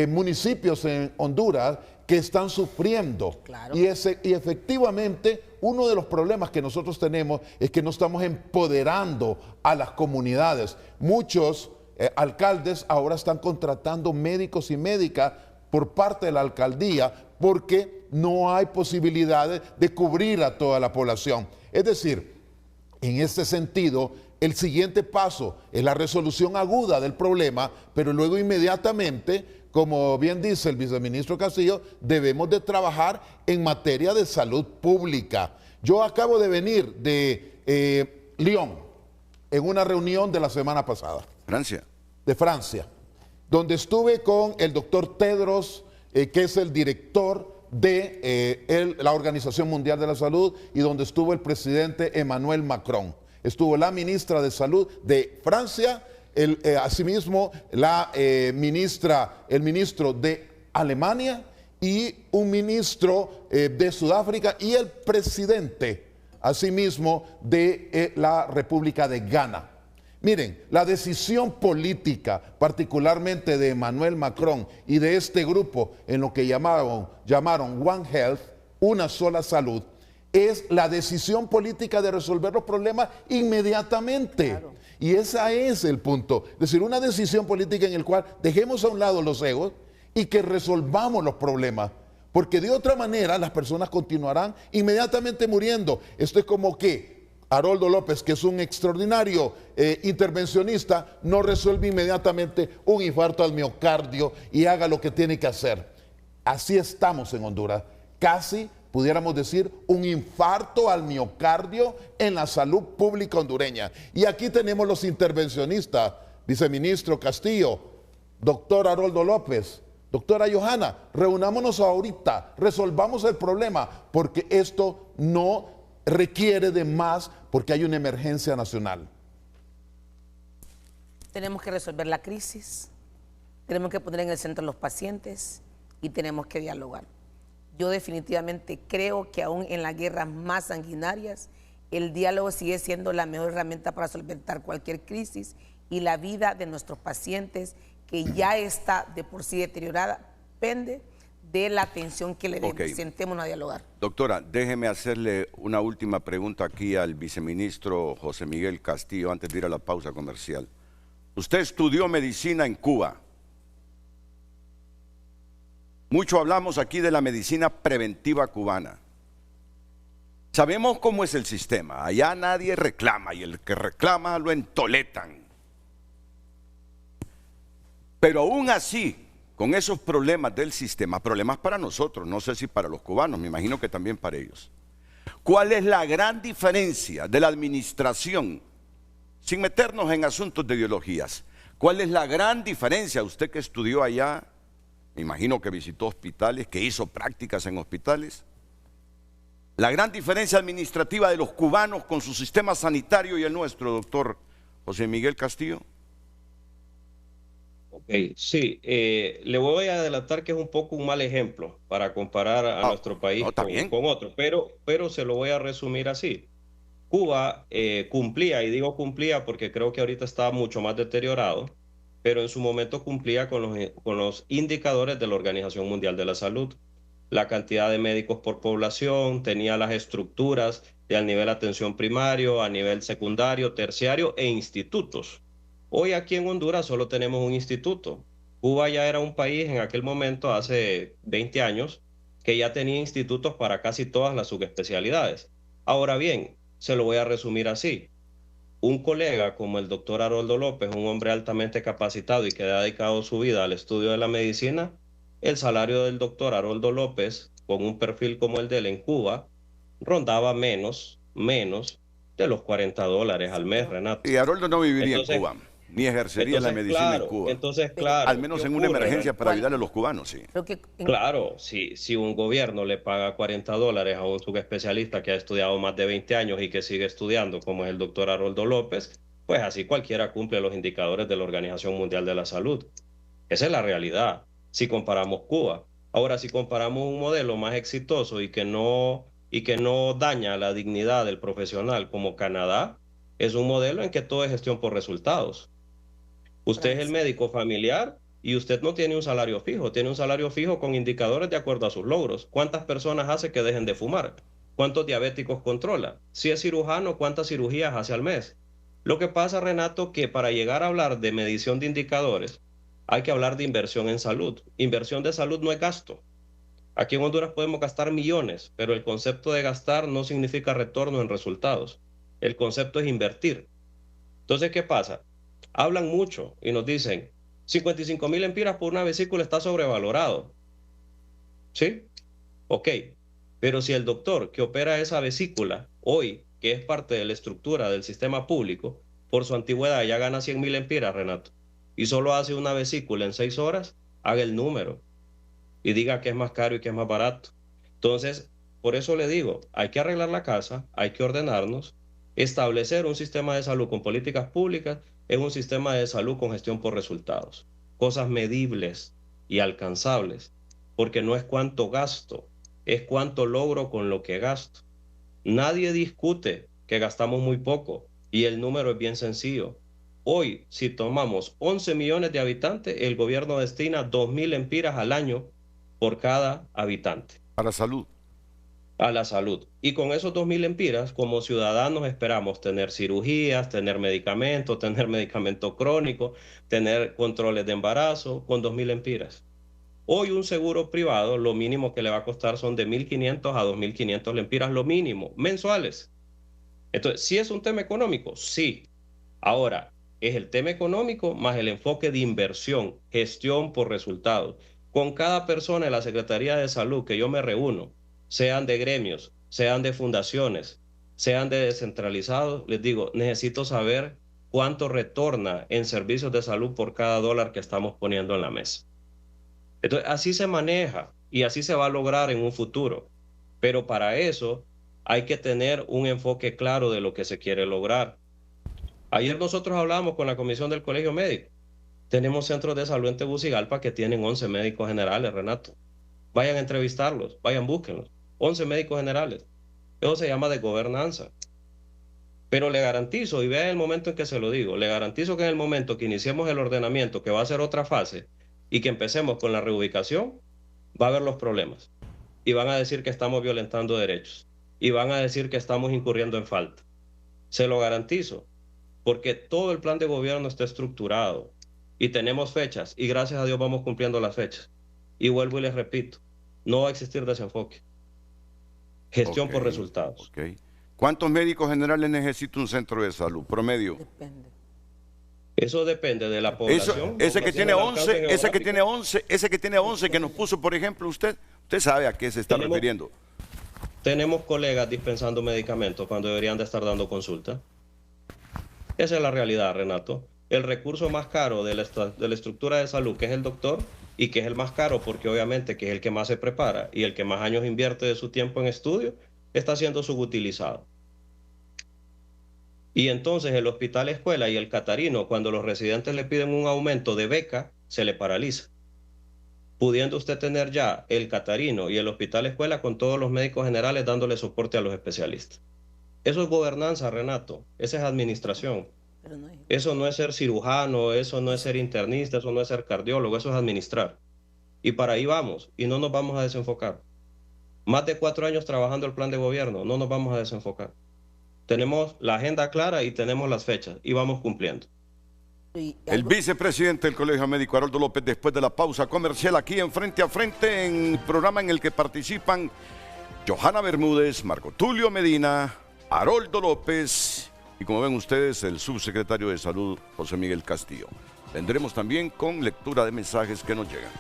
municipios en Honduras que están sufriendo. Claro. Y efectivamente, uno de los problemas que nosotros tenemos es que no estamos empoderando a las comunidades. Muchos alcaldes ahora están contratando médicos y médicas por parte de la alcaldía porque no hay posibilidades de cubrir a toda la población. Es decir, en este sentido, el siguiente paso es la resolución aguda del problema, pero luego inmediatamente, como bien dice el viceministro Castillo, debemos de trabajar en materia de salud pública. Yo acabo de venir de Lyon, en una reunión de la semana pasada. Francia. De Francia, donde estuve con el doctor Tedros, que es el director de la Organización Mundial de la Salud, y donde estuvo el presidente Emmanuel Macron. Estuvo la ministra de Salud de Francia, asimismo el ministro de Alemania y un ministro de Sudáfrica y el presidente, asimismo, de la República de Ghana. Miren, la decisión política, particularmente de Emmanuel Macron y de este grupo en lo que llamaron One Health, una sola salud, es la decisión política de resolver los problemas inmediatamente. Claro. Y ese es el punto. Es decir, una decisión política en la cual dejemos a un lado los egos y que resolvamos los problemas. Porque de otra manera las personas continuarán inmediatamente muriendo. Esto es como que Haroldo López, que es un extraordinario intervencionista, no resuelve inmediatamente un infarto al miocardio y haga lo que tiene que hacer. Así estamos en Honduras. Casi pudiéramos decir un infarto al miocardio en la salud pública hondureña. Y aquí tenemos los intervencionistas, viceministro Castillo, doctor Haroldo López, doctora Johanna, reunámonos ahorita, resolvamos el problema, porque esto no requiere de más, porque hay una emergencia nacional. Tenemos que resolver la crisis, tenemos que poner en el centro a los pacientes y tenemos que dialogar. Yo definitivamente creo que aún en las guerras más sanguinarias, el diálogo sigue siendo la mejor herramienta para solventar cualquier crisis, y la vida de nuestros pacientes, que ya está de por sí deteriorada, depende de la atención que le demos. Sentémonos a dialogar. Doctora, déjeme hacerle una última pregunta aquí al viceministro José Miguel Castillo antes de ir a la pausa comercial. Usted estudió medicina en Cuba. Mucho hablamos aquí de la medicina preventiva cubana. Sabemos cómo es el sistema. Allá nadie reclama y el que reclama lo entoletan. Pero aún así, con esos problemas del sistema, problemas para nosotros, no sé si para los cubanos, me imagino que también para ellos. ¿Cuál es la gran diferencia de la administración, sin meternos en asuntos de ideologías? ¿Cuál es la gran diferencia? Usted que estudió allá, me imagino que visitó hospitales, que hizo prácticas en hospitales. La gran diferencia administrativa de los cubanos con su sistema sanitario y el nuestro, doctor José Miguel Castillo. Sí, le voy a adelantar que es un poco un mal ejemplo para comparar a nuestro país con otro, pero se lo voy a resumir así. Cuba cumplía, y digo cumplía porque creo que ahorita está mucho más deteriorado, pero en su momento cumplía con los indicadores de la Organización Mundial de la Salud. La cantidad de médicos por población, tenía las estructuras al nivel atención primario, a nivel secundario, terciario e institutos. Hoy aquí en Honduras solo tenemos un instituto. Cuba ya era un país en aquel momento, hace 20 años, que ya tenía institutos para casi todas las subespecialidades. Ahora bien, se lo voy a resumir así. Un colega como el doctor Haroldo López, un hombre altamente capacitado y que ha dedicado su vida al estudio de la medicina, el salario del doctor Haroldo López, con un perfil como el de él en Cuba, rondaba menos de los $40 al mes, Renato. Y Haroldo no viviría en Cuba, ni ejercería la medicina en Cuba. Entonces, claro. Al menos en una emergencia para ayudarle a los cubanos, sí. Claro, si un gobierno le paga $40 a un subespecialista que ha estudiado más de 20 años y que sigue estudiando, como es el doctor Haroldo López, pues así cualquiera cumple los indicadores de la Organización Mundial de la Salud. Esa es la realidad, si comparamos Cuba. Ahora, si comparamos un modelo más exitoso y que no daña la dignidad del profesional como Canadá, es un modelo en que todo es gestión por resultados. Usted es el médico familiar y usted no tiene un salario fijo, tiene un salario fijo con indicadores de acuerdo a sus logros. ¿Cuántas personas hace que dejen de fumar? ¿Cuántos diabéticos controla? Si es cirujano, ¿cuántas cirugías hace al mes? Lo que pasa, Renato, que para llegar a hablar de medición de indicadores, hay que hablar de inversión en salud. Inversión de salud no es gasto. Aquí en Honduras podemos gastar millones, pero el concepto de gastar no significa retorno en resultados. El concepto es invertir. Entonces, ¿qué pasa? Hablan mucho y nos dicen, 55,000 lempiras por una vesícula está sobrevalorado. ¿Sí? Ok. Pero si el doctor que opera esa vesícula hoy, que es parte de la estructura del sistema público, por su antigüedad ya gana 100,000 lempiras, Renato, y solo hace una vesícula en 6 horas, haga el número y diga que es más caro y que es más barato. Entonces, por eso le digo, hay que arreglar la casa, hay que ordenarnos, establecer un sistema de salud con políticas públicas, es un sistema de salud con gestión por resultados, cosas medibles y alcanzables, porque no es cuánto gasto, es cuánto logro con lo que gasto. Nadie discute que gastamos muy poco y el número es bien sencillo. Hoy, si tomamos 11 millones de habitantes, el gobierno destina 2,000 lempiras al año por cada habitante. A la salud. A la salud. Y con esos 2,000 lempiras, como ciudadanos esperamos tener cirugías, tener medicamento crónico, tener controles de embarazo, con 2,000 lempiras. Hoy un seguro privado, lo mínimo que le va a costar son de 1,500 a 2,500 lempiras, lo mínimo, mensuales. Entonces, ¿sí es un tema económico? Sí. Ahora, es el tema económico más el enfoque de inversión, gestión por resultados. Con cada persona en la Secretaría de Salud que yo me reúno, sean de gremios, sean de fundaciones, sean de descentralizados, les digo, necesito saber cuánto retorna en servicios de salud por cada dólar que estamos poniendo en la mesa. Entonces, así se maneja y así se va a lograr en un futuro. Pero para eso hay que tener un enfoque claro de lo que se quiere lograr. Ayer nosotros hablamos con la comisión del Colegio Médico. Tenemos centros de salud en Tegucigalpa que tienen 11 médicos generales, Renato. Vayan a entrevistarlos, vayan, búsquenlos. 11 médicos generales. Eso se llama de gobernanza. Pero le garantizo, y vea el momento en que se lo digo, le garantizo que en el momento que iniciemos el ordenamiento, que va a ser otra fase, y que empecemos con la reubicación, va a haber los problemas. Y van a decir que estamos violentando derechos. Y van a decir que estamos incurriendo en falta. Se lo garantizo, porque todo el plan de gobierno está estructurado. Y tenemos fechas, y gracias a Dios vamos cumpliendo las fechas. Y vuelvo y les repito, no va a existir desenfoque. Gestión por resultados. ¿Cuántos médicos generales necesita un centro de salud? Promedio. Eso depende de la población. Ese que tiene 11, ese que tiene 11 que nos puso, por ejemplo, usted sabe a qué se está refiriendo. Tenemos colegas dispensando medicamentos cuando deberían de estar dando consulta. Esa es la realidad, Renato. El recurso más caro de la estructura de salud, que es el doctor, y que es el más caro porque obviamente que es el que más se prepara y el que más años invierte de su tiempo en estudio, está siendo subutilizado. Y entonces el hospital escuela y el catarino, cuando los residentes le piden un aumento de beca, se le paraliza. Pudiendo usted tener ya el catarino y el hospital escuela con todos los médicos generales dándole soporte a los especialistas. Eso es gobernanza, Renato. Esa es administración. Eso no es ser cirujano, eso no es ser internista, eso no es ser cardiólogo, eso es administrar. Y para ahí vamos, y no nos vamos a desenfocar. Más de 4 años trabajando el plan de gobierno, no nos vamos a desenfocar. Tenemos la agenda clara y tenemos las fechas, y vamos cumpliendo. El vicepresidente del Colegio Médico, Haroldo López, después de la pausa comercial aquí en Frente a Frente, en el programa en el que participan Johanna Bermúdez, Marco Tulio Medina, Haroldo López y, como ven ustedes, el subsecretario de Salud, José Miguel Castillo. Vendremos también con lectura de mensajes que nos llegan.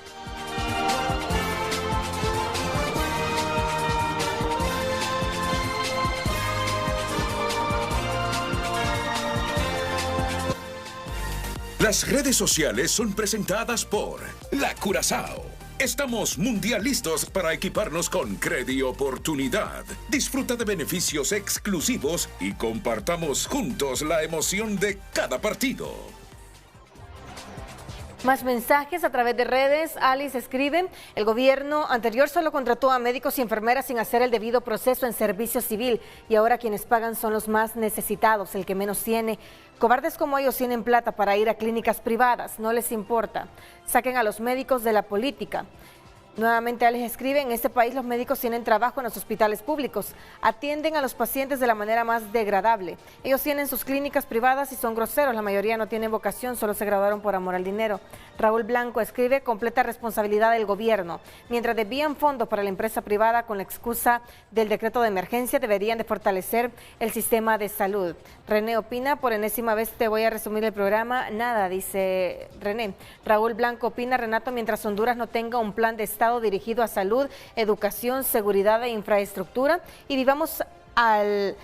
Las redes sociales son presentadas por La Curazao. Estamos mundialistas para equiparnos con Credi Oportunidad. Disfruta de beneficios exclusivos y compartamos juntos la emoción de cada partido. Más mensajes a través de redes. Alice escribe: el gobierno anterior solo contrató a médicos y enfermeras sin hacer el debido proceso en servicio civil y ahora quienes pagan son los más necesitados, el que menos tiene. Cobardes como ellos tienen plata para ir a clínicas privadas, no les importa. Saquen a los médicos de la política. Nuevamente Alex escribe: en este país los médicos tienen trabajo en los hospitales públicos, atienden a los pacientes de la manera más degradable. Ellos tienen sus clínicas privadas y son groseros, la mayoría no tienen vocación, solo se graduaron por amor al dinero. Raúl Blanco escribe: completa responsabilidad del gobierno. Mientras desvían fondos para la empresa privada con la excusa del decreto de emergencia, deberían de fortalecer el sistema de salud. René opina: por enésima vez te voy a resumir el programa. Nada, dice René. Raúl Blanco opina: Renato, mientras Honduras no tenga un plan de Estado dirigido a salud, educación, seguridad e infraestructura y vivamos al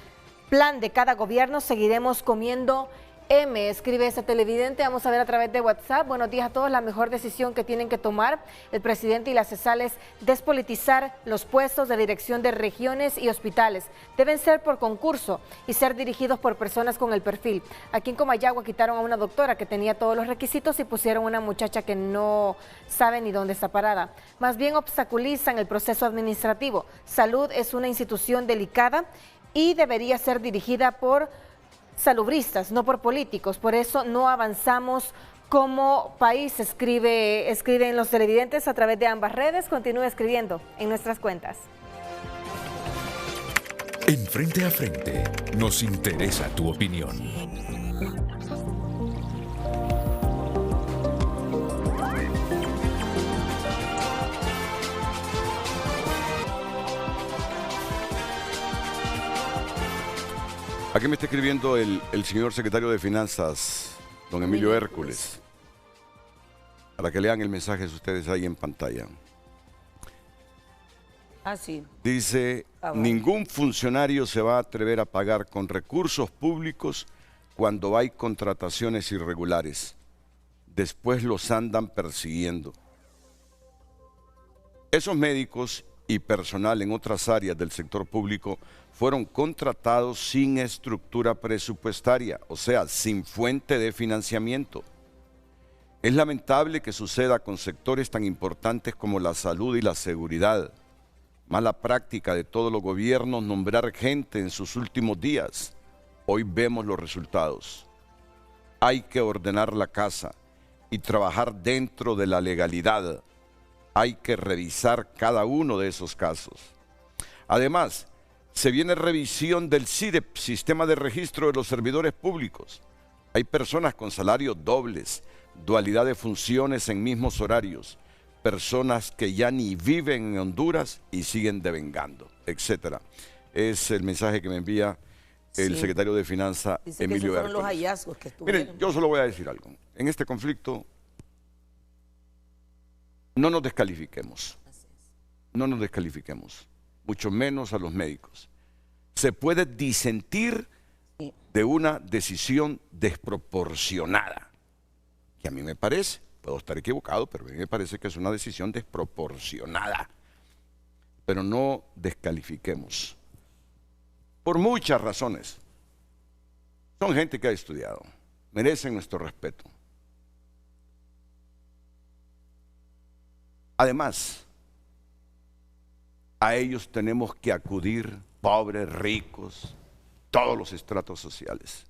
plan de cada gobierno, seguiremos comiendo M, escribe ese televidente. Vamos a ver a través de WhatsApp. Buenos días a todos. La mejor decisión que tienen que tomar el presidente y la CESAL es despolitizar los puestos de dirección de regiones y hospitales. Deben ser por concurso y ser dirigidos por personas con el perfil. Aquí en Comayagua quitaron a una doctora que tenía todos los requisitos y pusieron una muchacha que no sabe ni dónde está parada. Más bien obstaculizan el proceso administrativo. Salud es una institución delicada y debería ser dirigida por salubristas, no por políticos. Por eso no avanzamos como país, escriben los televidentes a través de ambas redes. Continúe escribiendo en nuestras cuentas. En Frente a Frente nos interesa tu opinión. Aquí me está escribiendo el señor secretario de Finanzas, don Emilio Hércules, para que lean el mensaje ustedes ahí en pantalla. Sí. Dice: ningún funcionario se va a atrever a pagar con recursos públicos cuando hay contrataciones irregulares. Después los andan persiguiendo. Esos médicos y personal en otras áreas del sector público fueron contratados sin estructura presupuestaria, o sea, sin fuente de financiamiento. Es lamentable que suceda con sectores tan importantes como la salud y la seguridad. Mala práctica de todos los gobiernos nombrar gente en sus últimos días. Hoy vemos los resultados. Hay que ordenar la casa y trabajar dentro de la legalidad. Hay que revisar cada uno de esos casos. Además, se viene revisión del SIDEP, Sistema de Registro de los Servidores Públicos. Hay personas con salarios dobles, dualidad de funciones en mismos horarios, personas que ya ni viven en Honduras y siguen devengando, etcétera. Es el mensaje que me envía el secretario de Finanzas, Emilio que esos fueron los Hércules. hallazgos que estuvieron. Miren, yo solo voy a decir algo. En este conflicto, no nos descalifiquemos. No nos descalifiquemos, mucho menos a los médicos. Se puede disentir de una decisión desproporcionada, que a mí me parece, puedo estar equivocado, pero a mí me parece que es una decisión desproporcionada. Pero no descalifiquemos, por muchas razones. Son gente que ha estudiado, merecen nuestro respeto. Además, a ellos tenemos que acudir, pobres, ricos, todos los estratos sociales.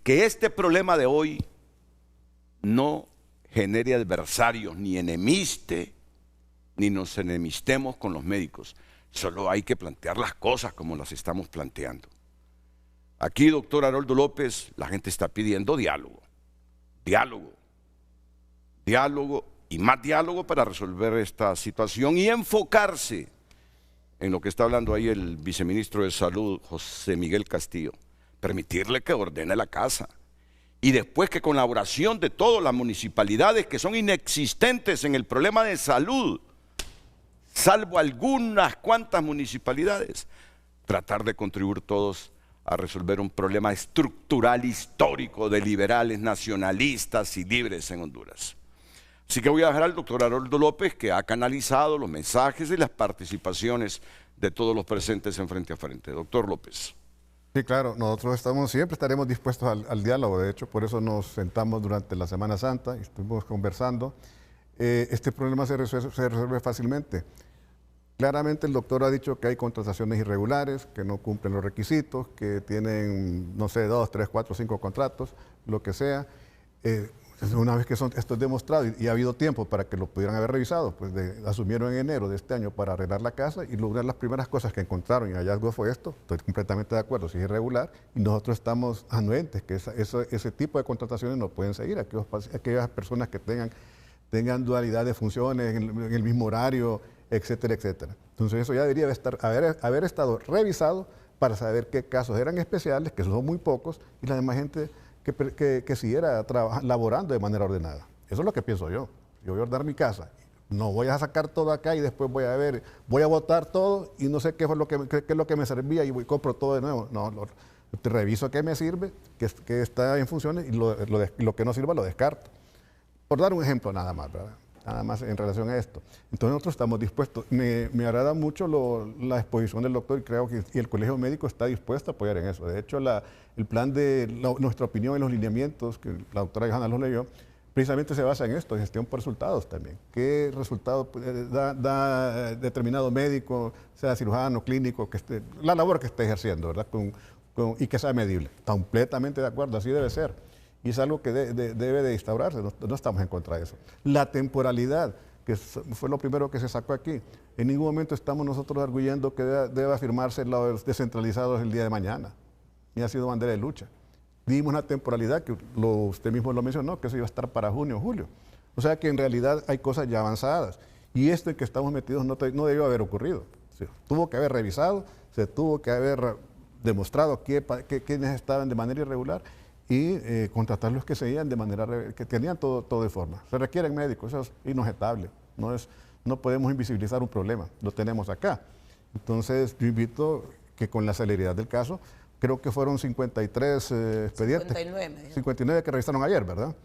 Que este problema de hoy no genere adversarios, ni enemiste, ni nos enemistemos con los médicos. Solo hay que plantear las cosas como las estamos planteando. Aquí, doctor Haroldo López, la gente está pidiendo diálogo, diálogo, diálogo y más diálogo para resolver esta situación y enfocarse en lo que está hablando ahí el viceministro de Salud, José Miguel Castillo. Permitirle que ordene la casa. Y después que con la oración de todas las municipalidades que son inexistentes en el problema de salud, salvo algunas cuantas municipalidades, tratar de contribuir todos a resolver un problema estructural histórico de liberales, nacionalistas y libres en Honduras. Así que voy a dejar al doctor Haroldo López, que ha canalizado los mensajes y las participaciones de todos los presentes en Frente a Frente. Doctor López. Sí, claro, nosotros siempre estaremos dispuestos al diálogo. De hecho, por eso nos sentamos durante la Semana Santa y estuvimos conversando. Este problema se resuelve fácilmente. Claramente el doctor ha dicho que hay contrataciones irregulares, que no cumplen los requisitos, que tienen, no sé, 2, 3, 4, 5 contratos, lo que sea. Una vez que esto es demostrado y ha habido tiempo para que lo pudieran haber revisado, pues asumieron en enero de este año para arreglar la casa y una de las primeras cosas que encontraron y hallazgo fue esto. Estoy completamente de acuerdo, si es irregular y nosotros estamos anuentes que ese tipo de contrataciones no pueden seguir. Aquellas personas que tengan dualidad de funciones en el mismo horario, etcétera, etcétera. Entonces eso ya debería haber estado revisado para saber qué casos eran especiales, que son muy pocos, y la demás gente que siguiera laborando de manera ordenada. Eso es lo que pienso yo. Yo voy a ordenar mi casa. No voy a sacar todo acá y después voy a botar todo y no sé qué es lo que me servía y compro todo de nuevo. No, reviso qué me sirve, qué está en funciones y lo que no sirva lo descarto. Por dar un ejemplo nada más, ¿verdad? Nada más en relación a esto. Entonces nosotros estamos dispuestos. Me agrada mucho la exposición del doctor y creo que el Colegio Médico está dispuesto a apoyar en eso. De hecho, el plan de nuestra opinión en los lineamientos, que la doctora Johanna los leyó, precisamente se basa en esto, en gestión por resultados también. ¿Qué resultado da determinado médico, sea cirujano, clínico, la labor que esté ejerciendo, ¿verdad? Y que sea medible? Completamente de acuerdo, así debe ser. Y es algo que debe de instaurarse, no estamos en contra de eso. La temporalidad, que fue lo primero que se sacó aquí. En ningún momento estamos nosotros arguyendo que deba firmarse los descentralizados el día de mañana. Ni ha sido bandera de lucha. Dimos una temporalidad que usted mismo lo mencionó, que eso iba a estar para junio o julio. O sea que en realidad hay cosas ya avanzadas. Y esto en que estamos metidos no debió haber ocurrido. Se tuvo que haber revisado, se tuvo que haber demostrado quiénes estaban de manera irregular y contratar los que seguían de manera que tenían todo de forma. Se requieren médicos, eso es inobjetable. No podemos invisibilizar un problema, lo tenemos acá. Entonces yo invito que con la celeridad del caso, creo que fueron 53 expedientes. 59 que revisaron ayer, ¿verdad?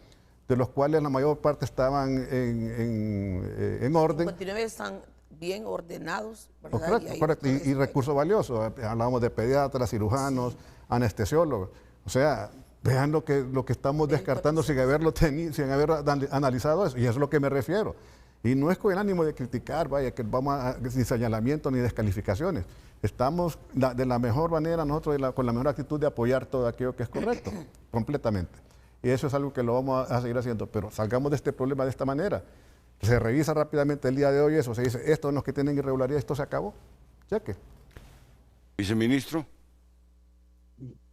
De los cuales la mayor parte estaban en orden. 59 están bien ordenados, ¿verdad? Correcto. Y recursos valiosos. Hablábamos de pediatras, cirujanos, anestesiólogos. O sea, vean lo que estamos descartando sin haber analizado eso. Y eso es a lo que me refiero. Y no es con el ánimo de criticar, vaya, que vamos ni señalamiento ni descalificaciones. Estamos de la mejor manera nosotros con la mejor actitud de apoyar todo aquello que es correcto, completamente. Y eso es algo que lo vamos a seguir haciendo. Pero salgamos de este problema de esta manera. Se revisa rápidamente el día de hoy eso, se dice, estos son los que tienen irregularidad, esto se acabó. Cheque. Viceministro.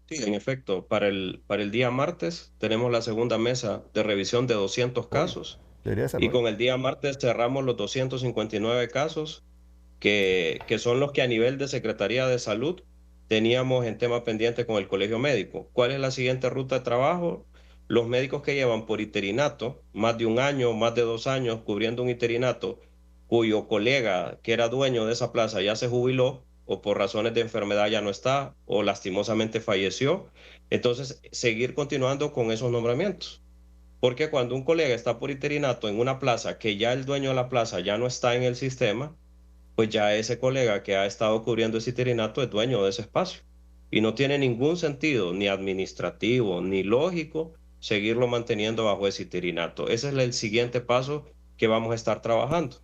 Sí, en efecto, para el día martes tenemos la segunda mesa de revisión de 200 casos Y con el día martes cerramos los 259 casos que son los que a nivel de Secretaría de Salud teníamos en tema pendiente con el Colegio Médico. ¿Cuál es la siguiente ruta de trabajo? Los médicos que llevan por interinato más de 1 año, más de 2 años cubriendo un interinato cuyo colega que era dueño de esa plaza ya se jubiló o por razones de enfermedad ya no está o lastimosamente falleció, entonces seguir continuando con esos nombramientos. Porque cuando un colega está por interinato en una plaza que ya el dueño de la plaza ya no está en el sistema, pues ya ese colega que ha estado cubriendo ese interinato es dueño de ese espacio. Y no tiene ningún sentido, ni administrativo, ni lógico, seguirlo manteniendo bajo ese interinato. Ese es el siguiente paso que vamos a estar trabajando.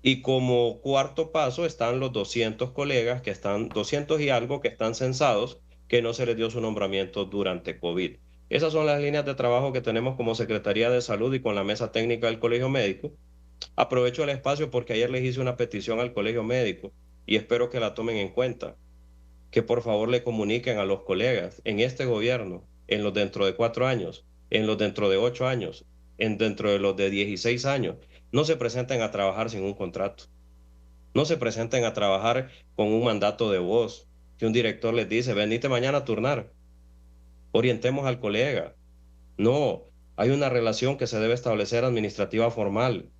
Y como cuarto paso están los 200 colegas que están, 200 y algo que están censados, que no se les dio su nombramiento durante COVID. Esas son las líneas de trabajo que tenemos como Secretaría de Salud y con la mesa técnica del Colegio Médico. Aprovecho el espacio porque ayer les hice una petición al Colegio Médico y espero que la tomen en cuenta. Que por favor le comuniquen a los colegas en este gobierno, en los dentro de 4 años, en los dentro de 8 años, dentro de los de 16 años, no se presenten a trabajar sin un contrato. No se presenten a trabajar con un mandato de voz, que un director les dice, venite mañana a turnar. Orientemos al colega. No, hay una relación que se debe establecer administrativa formal.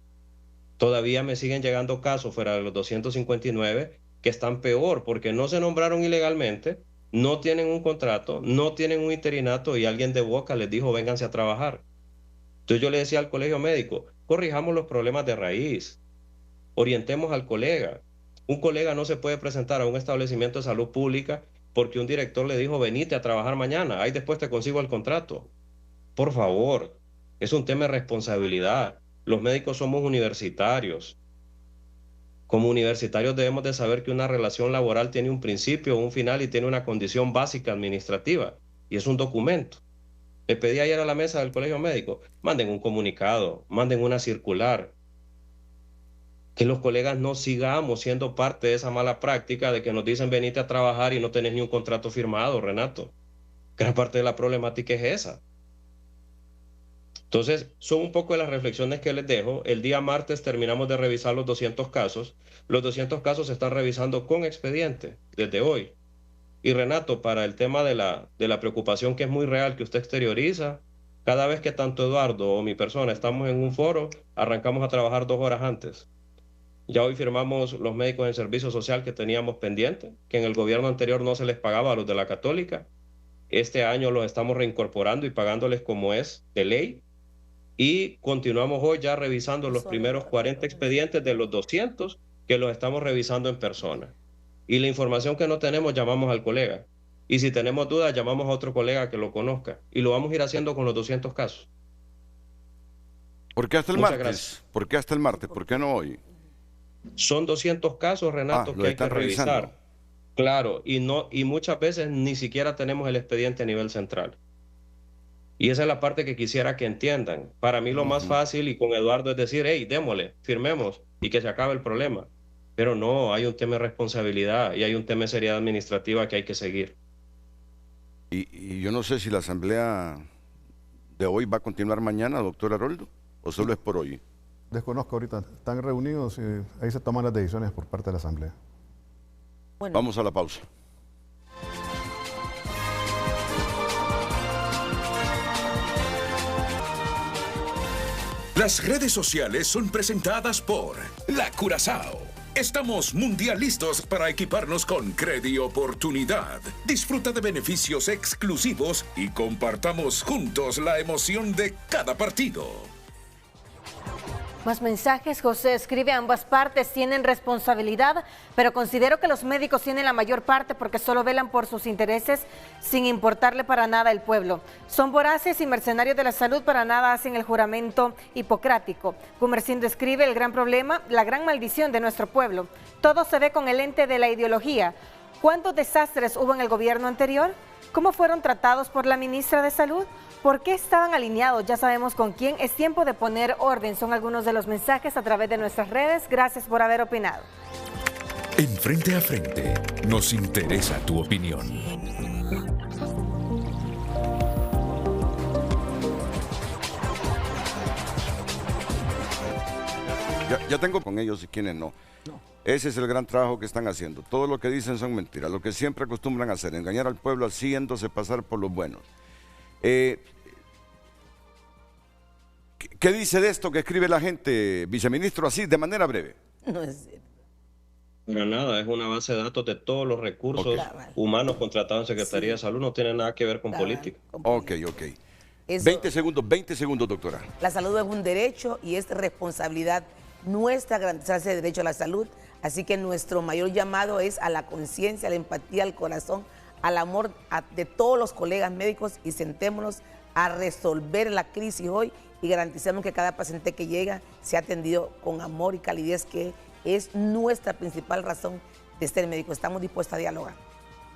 Todavía me siguen llegando casos fuera de los 259 que están peor porque no se nombraron ilegalmente, no tienen un contrato, no tienen un interinato y alguien de boca les dijo vénganse a trabajar. Entonces yo le decía al Colegio Médico, corrijamos los problemas de raíz, orientemos al colega. Un colega no se puede presentar a un establecimiento de salud pública porque un director le dijo venite a trabajar mañana, ahí después te consigo el contrato. Por favor, es un tema de responsabilidad. Los médicos somos universitarios. Como universitarios debemos de saber que una relación laboral tiene un principio, un final y tiene una condición básica administrativa. Y es un documento. Le pedí ayer a la mesa del Colegio Médico, manden un comunicado, manden una circular. Que los colegas no sigamos siendo parte de esa mala práctica de que nos dicen venite a trabajar y no tenés ni un contrato firmado, Renato. Gran parte de la problemática es esa. Entonces, son un poco de las reflexiones que les dejo. El día martes terminamos de revisar los 200 casos. Los 200 casos se están revisando con expediente desde hoy. Y Renato, para el tema de la preocupación que es muy real que usted exterioriza, cada vez que tanto Eduardo o mi persona estamos en un foro, arrancamos a trabajar 2 horas antes. Ya hoy firmamos los médicos en servicio social que teníamos pendiente, que en el gobierno anterior no se les pagaba a los de la Católica. Este año los estamos reincorporando y pagándoles como es de ley. Y continuamos hoy ya revisando los primeros 40 expedientes de los 200 que los estamos revisando en persona. Y la información que no tenemos llamamos al colega. Y si tenemos dudas llamamos a otro colega que lo conozca. Y lo vamos a ir haciendo con los 200 casos. ¿Por qué hasta el Muchas martes? gracias. ¿Por qué hasta el martes? ¿Por qué no hoy? Son 200 casos, Renato, que hay que revisar. Revisando. Claro, y muchas veces ni siquiera tenemos el expediente a nivel central. Y esa es la parte que quisiera que entiendan. Para mí lo más fácil y con Eduardo es decir, hey, démosle, firmemos y que se acabe el problema. Pero no, hay un tema de responsabilidad y hay un tema de seriedad administrativa que hay que seguir. Y yo no sé si la asamblea de hoy va a continuar mañana, doctor Haroldo, o solo es por hoy. Desconozco ahorita, están reunidos y ahí se toman las decisiones por parte de la asamblea. Bueno. Vamos a la pausa. Las redes sociales son presentadas por La Curazao. Estamos mundialistas para equiparnos con Credi Oportunidad. Disfruta de beneficios exclusivos y compartamos juntos la emoción de cada partido. Más mensajes. José escribe, ambas partes tienen responsabilidad, pero considero que los médicos tienen la mayor parte porque solo velan por sus intereses sin importarle para nada el pueblo. Son voraces y mercenarios de la salud, para nada hacen el juramento hipocrático. Gumercindo escribe, el gran problema, la gran maldición de nuestro pueblo. Todo se ve con el lente de la ideología. ¿Cuántos desastres hubo en el gobierno anterior? ¿Cómo fueron tratados por la ministra de Salud? ¿Por qué estaban alineados? Ya sabemos con quién. Es tiempo de poner orden. Son algunos de los mensajes a través de nuestras redes. Gracias por haber opinado. En Frente a Frente, nos interesa tu opinión. Ya tengo con ellos y quienes no. Ese es el gran trabajo que están haciendo. Todo lo que dicen son mentiras. Lo que siempre acostumbran a hacer, engañar al pueblo haciéndose pasar por los buenos. ¿Qué dice de esto que escribe la gente, viceministro, así, de manera breve? No es cierto. Para nada, es una base de datos de todos los recursos humanos contratados en Secretaría de Salud, no tiene nada que ver con política. Ok. 20 segundos, doctora. La salud es un derecho y es responsabilidad nuestra garantizar ese derecho a la salud. Así que nuestro mayor llamado es a la conciencia, a la empatía, al corazón, al amor de todos los colegas médicos y sentémonos a resolver la crisis hoy y garanticemos que cada paciente que llega sea atendido con amor y calidez, que es nuestra principal razón de ser médico. Estamos dispuestos a dialogar.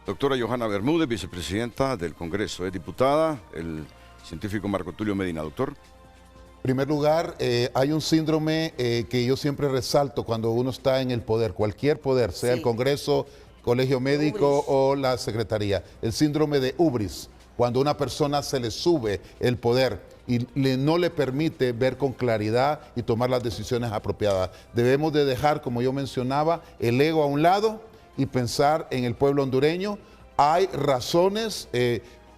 Doctora Johanna Bermúdez, vicepresidenta del Congreso, es diputada, el científico Marco Tulio Medina. Doctor. En primer lugar, hay un síndrome que yo siempre resalto cuando uno está en el poder, cualquier poder, sea el Congreso, Colegio Médico o la Secretaría. El síndrome de ubris, cuando a una persona se le sube el poder y no le permite ver con claridad y tomar las decisiones apropiadas. Debemos de dejar, como yo mencionaba, el ego a un lado y pensar en el pueblo hondureño. Hay razones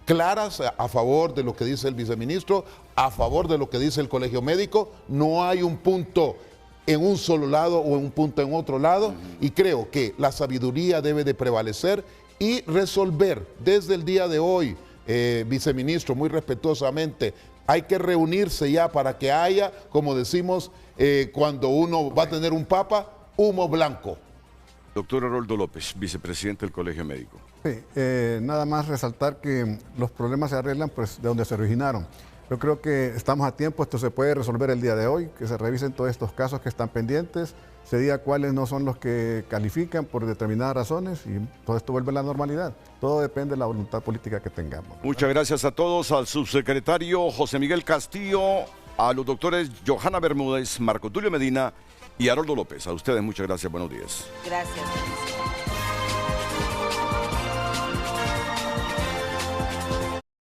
claras a favor de lo que dice el viceministro, a favor de lo que dice el Colegio Médico. No hay un punto en un solo lado o un punto en otro lado, y creo que la sabiduría debe de prevalecer y resolver desde el día de hoy, viceministro, muy respetuosamente, hay que reunirse ya para que haya, como decimos, cuando uno va a tener un papa, humo blanco. Doctor Haroldo López, vicepresidente del Colegio Médico. Sí, nada más resaltar que los problemas se arreglan pues de donde se originaron. Yo creo que estamos a tiempo, esto se puede resolver el día de hoy, que se revisen todos estos casos que están pendientes, se diga cuáles no son los que califican por determinadas razones y todo esto vuelve a la normalidad. Todo depende de la voluntad política que tengamos, ¿verdad? Muchas gracias a todos, al subsecretario José Miguel Castillo, a los doctores Johanna Bermúdez, Marco Tulio Medina y Haroldo López. A ustedes muchas gracias, buenos días. Gracias.